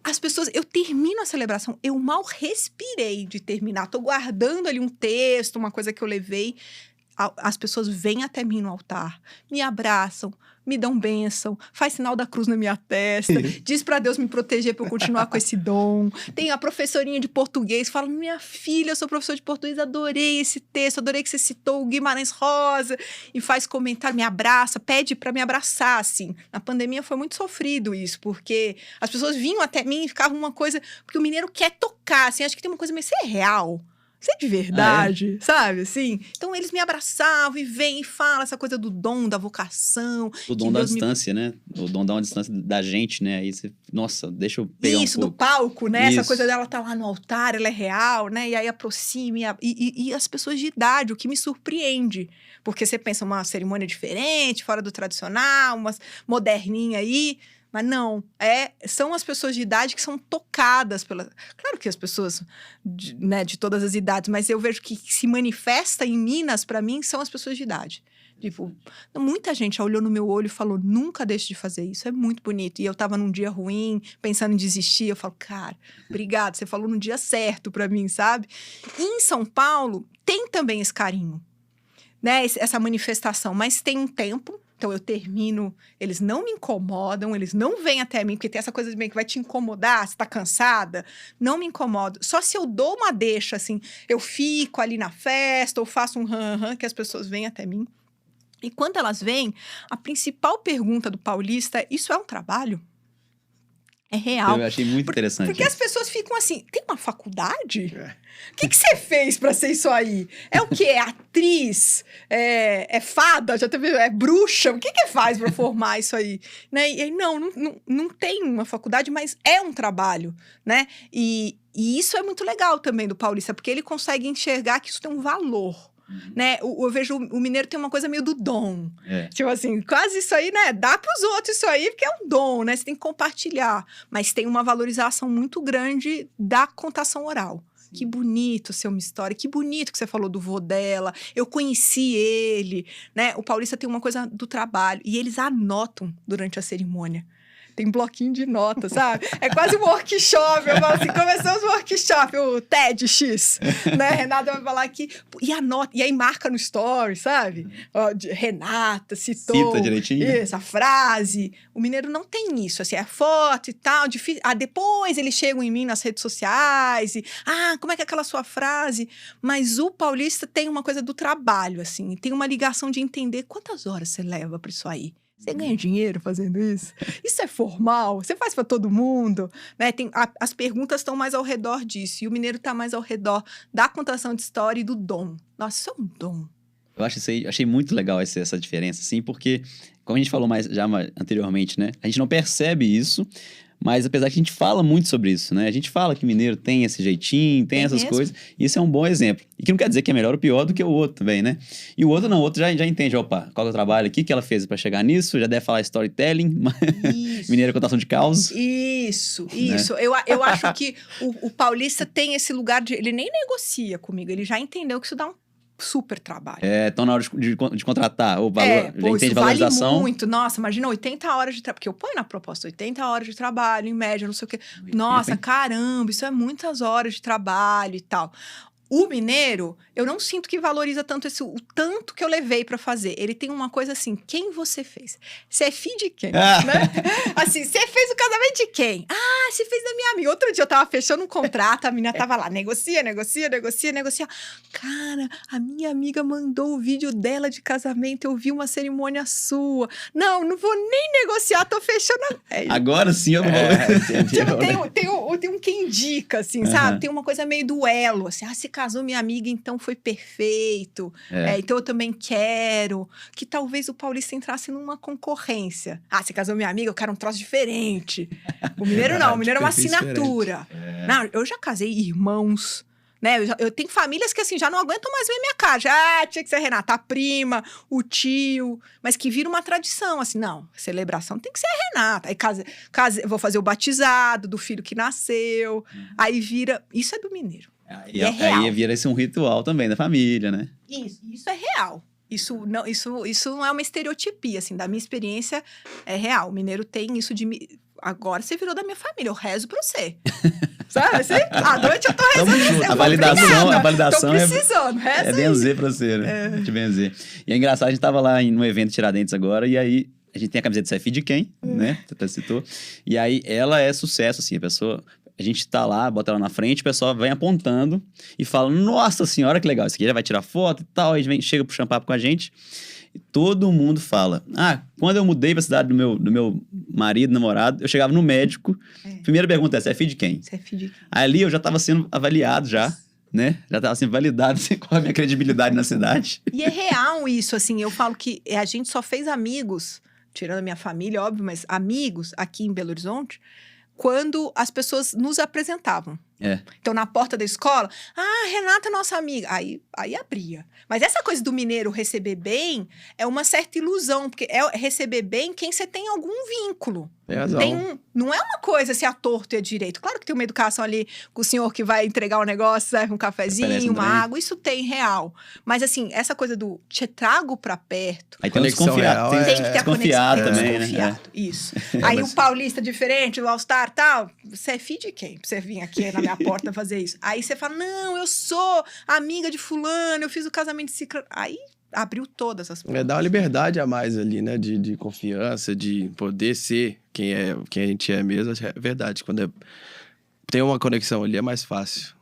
As pessoas... Eu termino a celebração, eu mal respirei de terminar. Tô guardando ali um texto, uma coisa que eu levei. As pessoas vêm até mim no altar, me abraçam, me dão bênção, faz sinal da cruz na minha testa, diz para Deus me proteger para eu continuar com esse dom. Tem a professorinha de português, fala, minha filha, eu sou professor de português, adorei esse texto, adorei que você citou o Guimarães Rosa, e faz comentário, me abraça, pede para me abraçar, assim. Na pandemia foi muito sofrido isso, porque as pessoas vinham até mim e ficavam uma coisa, porque o mineiro quer tocar, assim, acho que tem uma coisa meio, isso é real. Isso é de verdade, sabe, assim? Então, eles me abraçavam e vêm e falam essa coisa do dom, da vocação. O dom da distância, né? O dom dá uma distância da gente, né? Aí você, nossa, deixa eu pegar isso, um pouco. do palco, né? Isso. Essa coisa dela tá lá no altar, ela é real, né? E aí aproxima, e as pessoas de idade, o que me surpreende. Porque você pensa uma cerimônia diferente, fora do tradicional, uma moderninha aí... Mas não, são as pessoas de idade que são tocadas pela... Claro que as pessoas de todas as idades, mas eu vejo que se manifesta em Minas, para mim, são as pessoas de idade. Tipo, muita gente olhou no meu olho e falou, nunca deixe de fazer isso, é muito bonito. E eu tava num dia ruim, pensando em desistir, eu falo, cara, obrigado, você falou no dia certo para mim, sabe? E em São Paulo, tem também esse carinho, né? Essa manifestação, mas tem um tempo. Então, eu termino, eles não me incomodam, eles não vêm até mim, porque tem essa coisa de que vai te incomodar, você tá cansada, não me incomodo. Só se eu dou uma deixa, assim, eu fico ali na festa, ou faço um que as pessoas vêm até mim. E quando elas vêm, a principal pergunta do paulista é, isso é um trabalho? É real. Eu achei muito interessante. Porque as pessoas ficam assim, tem uma faculdade? O que você fez pra ser isso aí? É o quê? É atriz? É fada? Já teve, é bruxa? O que faz pra formar isso aí? Né? E não tem uma faculdade, mas é um trabalho, né? E isso é muito legal também do paulista, porque ele consegue enxergar que isso tem um valor. Né? Eu vejo o mineiro tem uma coisa meio do dom. Tipo assim, quase isso aí, né? Dá pros outros isso aí, porque é um dom, né? Você tem que compartilhar. Mas tem uma valorização muito grande da contação oral. Sim. Que bonito ser uma história, que bonito que você falou do vô dela. Eu conheci ele, né? O paulista tem uma coisa do trabalho. E eles anotam durante a cerimônia. Tem bloquinho de notas, sabe? É quase um workshop. Eu falo assim, começamos o workshop, o TEDx, né? Renata vai falar aqui. E anota, e aí marca no story, sabe? Ó, Renata citou. Cita direitinho. Essa frase. O mineiro não tem isso, assim, é foto e tal. Difícil. Depois eles chegam em mim nas redes sociais e... como é que é aquela sua frase? Mas o paulista tem uma coisa do trabalho, assim. Tem uma ligação de entender quantas horas você leva para isso aí. Você ganha dinheiro fazendo isso? Isso é formal? Você faz para todo mundo? Né? As perguntas estão mais ao redor disso. E o mineiro está mais ao redor da contação de história e do dom. Nossa, isso é um dom. Eu achei muito legal essa diferença, assim, porque, como a gente falou já anteriormente, né? A gente não percebe isso, Mas apesar que a gente fala muito sobre isso, né? A gente fala que mineiro tem esse jeitinho, tem essas mesmo. coisas. E isso é um bom exemplo. E que não quer dizer que é melhor ou pior do que o outro também, né? E o outro não, o outro já entende, opa, qual é o trabalho aqui que ela fez pra chegar nisso, já deve falar storytelling, Isso. mineiro é contação de caos. Isso. Eu acho que o paulista tem esse lugar de... Ele nem negocia comigo, ele já entendeu que isso dá um super trabalho. Então, na hora de contratar, o valor, já Pô, entende isso valorização. vale muito. Nossa, imagina 80 horas de trabalho. Porque eu ponho na proposta 80 horas de trabalho, em média, não sei o quê. Nossa, hein? caramba, isso é muitas horas de trabalho e tal. O mineiro, eu não sinto que valoriza tanto o tanto que eu levei pra fazer. Ele tem uma coisa assim, quem você fez? Você é filho de quem? Né? Assim, você fez o casamento de quem? Ah, você fez da minha amiga. Outro dia eu tava fechando um contrato, a menina tava lá, negocia. Cara, a minha amiga mandou o vídeo dela de casamento, eu vi uma cerimônia sua. Não vou nem negociar, tô fechando. Agora sim eu vou. Entendeu? Tem um que indica, assim, sabe? Tem uma coisa meio duelo, assim. Ah, se casou minha amiga, então foi perfeito. Então eu também quero. Que talvez o paulista entrasse numa concorrência. Ah, se casou minha amiga, eu quero um troço diferente. O mineiro não, o mineiro é uma assinatura. Não, eu já casei irmãos, né? Eu tenho famílias que, assim, já não aguentam mais ver minha cara. Tinha que ser a Renata, a prima, o tio. Mas que vira uma tradição, assim. Não, celebração tem que ser a Renata. Aí vou fazer o batizado do filho que nasceu. Aí vira... Isso é do mineiro. Aí vira esse um ritual também da família, né? Isso é real. Isso não é uma estereotipia, assim. Da minha experiência, é real. O mineiro tem isso de... Agora você virou da minha família, eu rezo pra você. Sabe assim? À noite eu tô rezando pra você. A validação tô precisando, é benzer pra você, né? Te benzer. E é engraçado, a gente tava lá no evento Tiradentes agora, e aí a gente tem a camiseta Você é filho de quem, né? Você até citou. E aí ela é sucesso, assim, a gente tá lá, bota ela na frente, o pessoal vem apontando e fala, nossa senhora, que legal, isso aqui já vai tirar foto e tal, aí chega pro papo com a gente. E todo mundo fala, quando eu mudei pra cidade do meu marido, namorado, eu chegava no médico, primeira pergunta é, você é filho de quem? Você é filho de quem? Ali eu já tava sendo avaliado já, né? Já tava sendo validado qual a minha credibilidade na cidade. E é real isso, assim, eu falo que a gente só fez amigos, tirando a minha família, óbvio, mas amigos aqui em Belo Horizonte, quando as pessoas nos apresentavam. Então, na porta da escola, Renata é nossa amiga. Aí abria. Mas essa coisa do mineiro receber bem é uma certa ilusão, porque é receber bem quem você tem algum vínculo. Tem razão. Não é uma coisa se a torto e a direito. Claro que tem uma educação ali com o senhor que vai entregar o negócio, serve um cafezinho, uma água, isso tem real. Mas assim, essa coisa do te trago pra perto. Aí tem um desconfiado. Tem que ter a conexão também, desconfiado. Isso. Aí o paulista diferente, o All-Star e tal, você é filho de quem? Pra você vir aqui na minha porta fazer isso. Aí você fala, não, eu sou amiga de fulano, eu fiz o casamento de ciclano. Aí abriu todas as portas. Dá uma liberdade a mais ali, né? De confiança, de poder ser quem a gente é mesmo. É verdade. Quando tem uma conexão ali, é mais fácil.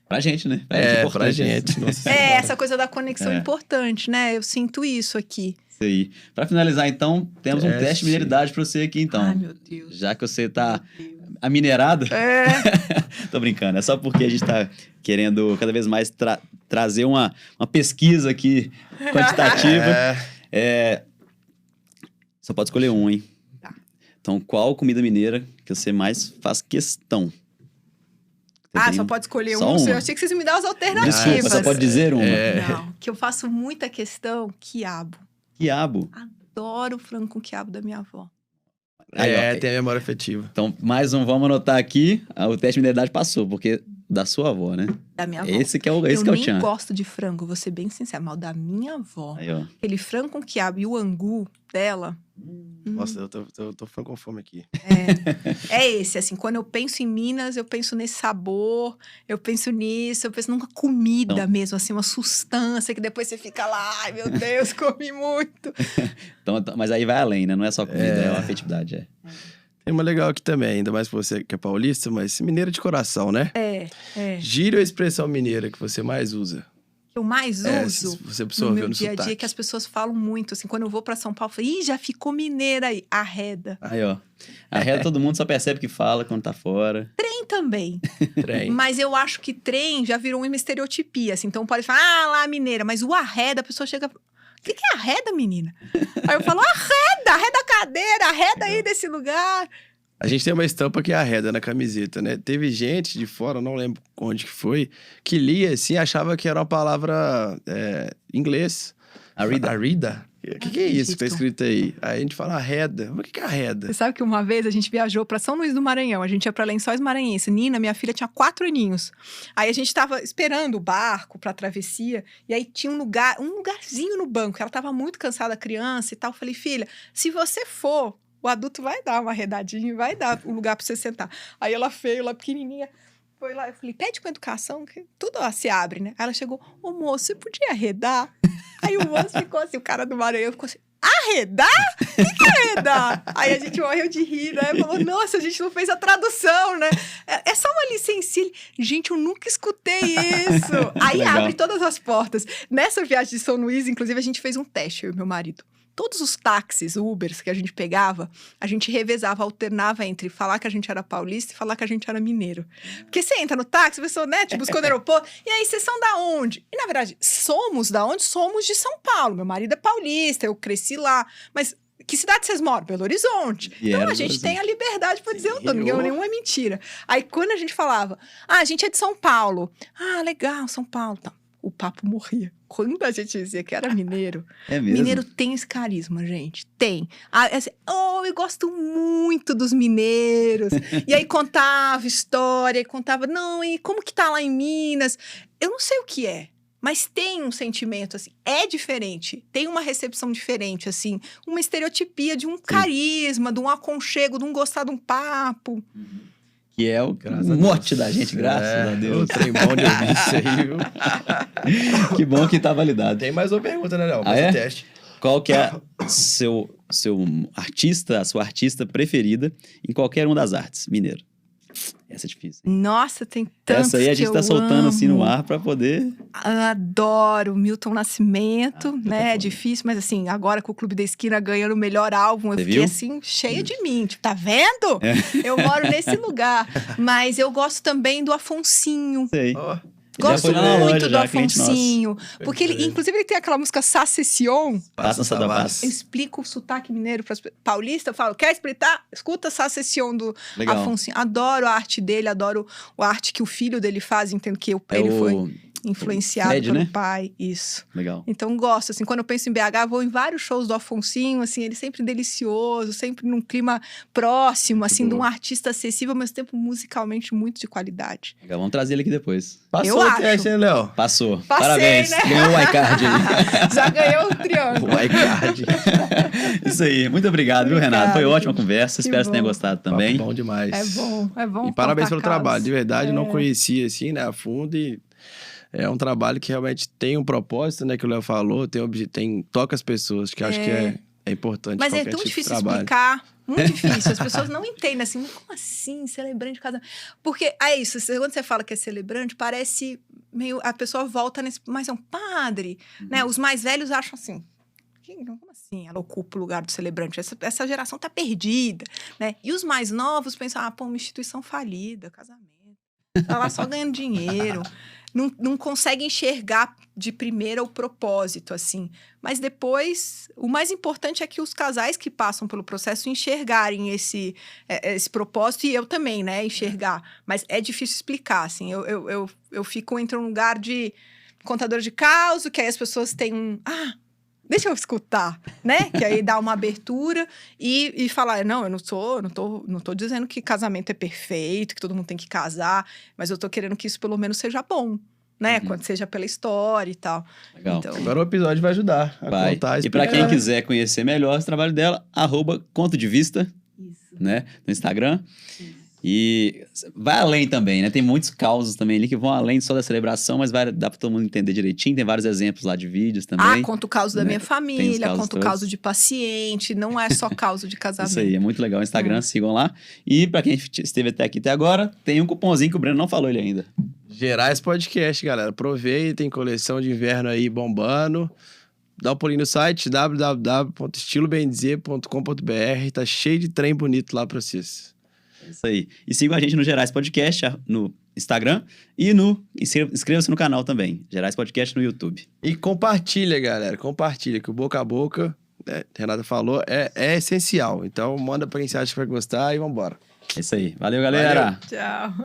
Pra gente, né? Pra gente. Essa coisa da conexão é importante, né? Eu sinto isso aqui. Isso aí. Pra finalizar, então, temos um teste de mineridade pra você aqui, então. Ai, meu Deus. Já que você tá aminerado. Tô brincando. É só porque a gente tá querendo cada vez mais trazer uma pesquisa aqui quantitativa. Só pode escolher um, hein? Tá. Então, qual comida mineira que você mais faz questão? Só pode escolher só um? uma? Eu achei que vocês me davam as alternativas. Desculpa, só pode dizer uma. Não, que eu faço muita questão, quiabo. Quiabo. Adoro o frango com quiabo da minha avó. Tem a memória afetiva. Então, mais um, vamos anotar aqui. O teste de mineridade passou, porque da sua avó, né? Da minha avó. Esse que é o eu nem tchan. gosto de frango, vou ser bem sincera, mas o da minha avó. Aí, ó. Aquele frango com quiabo e o angu dela. Nossa, eu tô ficando com fome aqui. É esse, assim, quando eu penso em Minas, eu penso nesse sabor, eu penso nisso, eu penso numa comida mesmo, assim, uma sustância que depois você fica lá, ai meu Deus, comi muito. Então, mas aí vai além, né? Não é só comida, é uma afetividade, Tem uma legal aqui também, ainda mais pra você que é paulista, mas mineira de coração, né? Gíria ou expressão mineira que você mais usa? Que eu mais uso você absorveu no dia a dia, sotaque. que as pessoas falam muito, assim, quando eu vou pra São Paulo, eu falo, já ficou mineira aí, arreda. Aí, ó. Arreda todo mundo só percebe que fala quando tá fora. Trem também. Trem. Mas eu acho que trem já virou uma estereotipia, assim, então pode falar, lá, mineira, mas o arreda, a pessoa chega... O que é arreda, menina? Aí eu falo, arreda a cadeira, arreda aí desse lugar. A gente tem uma estampa que é a Reda na camiseta, né? Teve gente de fora, não lembro onde que foi, que lia assim, achava que era uma palavra em inglês. Arida? O que é isso que tá escrito aí? Aí a gente fala Reda. O que é a Reda? Você sabe que uma vez a gente viajou pra São Luís do Maranhão, a gente ia pra Lençóis Maranhenses. Nina, minha filha, tinha 4 aninhos. Aí a gente tava esperando o barco pra travessia, e aí tinha um lugarzinho no banco. Ela tava muito cansada, criança e tal. Eu falei, filha, se você for, o adulto vai dar uma arredadinha, vai dar um lugar pra você sentar. Aí ela veio lá pequenininha, foi lá, eu falei, pede com educação, que tudo se abre, né? Aí ela chegou, ô moço, você podia arredar? Aí o moço ficou assim, o cara do Maranhão ficou assim, arredar? O que é arredar? Aí a gente morreu de rir, né? Falou, nossa, a gente não fez a tradução, né? É só uma licencinha. Gente, eu nunca escutei isso. Aí Legal. abre todas as portas. Nessa viagem de São Luís, inclusive, a gente fez um teste, eu e meu marido. Todos os táxis, Ubers que a gente pegava, a gente revezava, alternava entre falar que a gente era paulista e falar que a gente era mineiro. Porque você entra no táxi, a pessoa, né, te buscou no aeroporto, e aí, vocês são da onde? E, na verdade, somos da onde? Somos de São Paulo. Meu marido é paulista, eu cresci lá. Mas que cidade vocês moram? Belo Horizonte. E Então, era a gente Belo tem a liberdade para dizer o nome, Sim, nenhum é mentira. Aí, quando a gente falava, a gente é de São Paulo. Ah, legal, São Paulo. Tá. O papo morria. Quando a gente dizia que era mineiro, É mesmo? mineiro tem esse carisma, gente. Tem. Assim, eu gosto muito dos mineiros. E aí contava história, e contava, não, e como que tá lá em Minas? Eu não sei o que é, mas tem um sentimento, assim, é diferente. Tem uma recepção diferente, assim, uma estereotipia de um carisma, de um aconchego, de um gostar de um papo. Que é o Graças a mote Deus. da gente, graças a O Deus. trem bom de ouvir isso aí, viu? Que bom que tá validado. Tem mais uma pergunta, né, Léo? Ah, Mais é? um teste. Qual que é seu artista, a sua artista preferida em qualquer uma das artes? Mineiro. Essa é difícil. Nossa, tem tantos Essa aí a gente que tá eu soltando assim no amo. ar pra poder... Adoro Milton Nascimento, né? foda. É difícil, mas assim, agora com o Clube da Esquina ganhando o melhor álbum, eu Você fiquei viu? assim, cheia de mim. Tipo, tá vendo? Eu moro nesse lugar. Mas eu gosto também do Afonsinho. Sei. Ó, Gosto foi lá na muito loja, do já, cliente nosso. Afonsinho. Porque ele, inclusive, ele tem aquela música Sacession. Passa essa da paz. Eu explico o sotaque mineiro para paulista. Eu falo, quer explicar? Escuta Sacession do Legal. Afonsinho. Adoro a arte dele, adoro a arte que o filho dele faz. Entendo que É ele o foi influenciado Fred, pelo né? pai. Isso. Legal. Então, gosto, assim, quando eu penso em BH, vou em vários shows do Afonsinho, assim, ele sempre delicioso, sempre num clima próximo, assim, de um artista acessível, ao mesmo tempo musicalmente muito de qualidade. Legal. Vamos trazer ele aqui depois. Passou Eu o acho. teste, hein, Léo? Passou. Passei, Parabéns. né? Ganhou o iCard aí. Já ganhou o triângulo. O iCard. Isso aí. Muito obrigado, viu, Renato? Foi Obrigada. ótima conversa. Que Espero que você tenha bom. gostado também. Papo bom demais. É bom. E parabéns pelo contar casos. trabalho. De verdade, não conhecia assim, né, a fundo. E é um trabalho que realmente tem um propósito, né, que o Léo falou, toca as pessoas, que eu acho que é importante. Mas é qualquer tão tipo de difícil trabalho. explicar. Muito difícil. As pessoas não entendem assim. Mas como assim? Celebrante de casamento? Porque é isso. Quando você fala que é celebrante, parece meio. A pessoa volta nesse. Mas é um padre, né? Os mais velhos acham assim. Como assim? Ela ocupa o lugar do celebrante. Essa geração tá perdida, né? E os mais novos pensam, pô, uma instituição falida, casamento. Tá lá só ganhando dinheiro. Não consegue enxergar de primeira o propósito, assim. Mas depois, o mais importante é que os casais que passam pelo processo enxergarem esse propósito, e eu também, né, enxergar. Mas é difícil explicar, assim. Eu fico entre um lugar de contador de caos, que aí as pessoas têm deixa eu escutar, né? Que aí dá uma abertura e falar, não, eu não tô dizendo que casamento é perfeito, que todo mundo tem que casar, mas eu tô querendo que isso pelo menos seja bom, né? Quando seja pela história e tal. Legal. Então, Agora o episódio vai ajudar a Vai. contar. E pra quem explicar. quiser conhecer melhor o trabalho dela, @Conto de Vista, isso. né? No Instagram. E vai além também, né? Tem muitos causos também ali que vão além só da celebração, mas dá pra todo mundo entender direitinho. Tem vários exemplos lá de vídeos também. Conto o caso da né? minha Tem os família, casos conto o todos. caso de paciente, não é só causa de casamento. Isso aí, é muito legal o Instagram, sigam lá. E pra quem esteve até agora, tem um cupomzinho que o Breno não falou ele ainda. Gerais Podcast, galera. Aproveitem, coleção de inverno aí bombando. Dá um pulinho no site www.estilobendizer.com.br. Tá cheio de trem bonito lá pra vocês. É isso aí. E sigam a gente no Gerais Podcast, no Instagram. E inscreva-se no canal também, Gerais Podcast no YouTube. E compartilha, galera. Compartilha, que o boca a boca, Renata falou, é essencial. Então manda pra quem você acha que vai gostar e vambora. É isso aí. Valeu, galera. Tchau.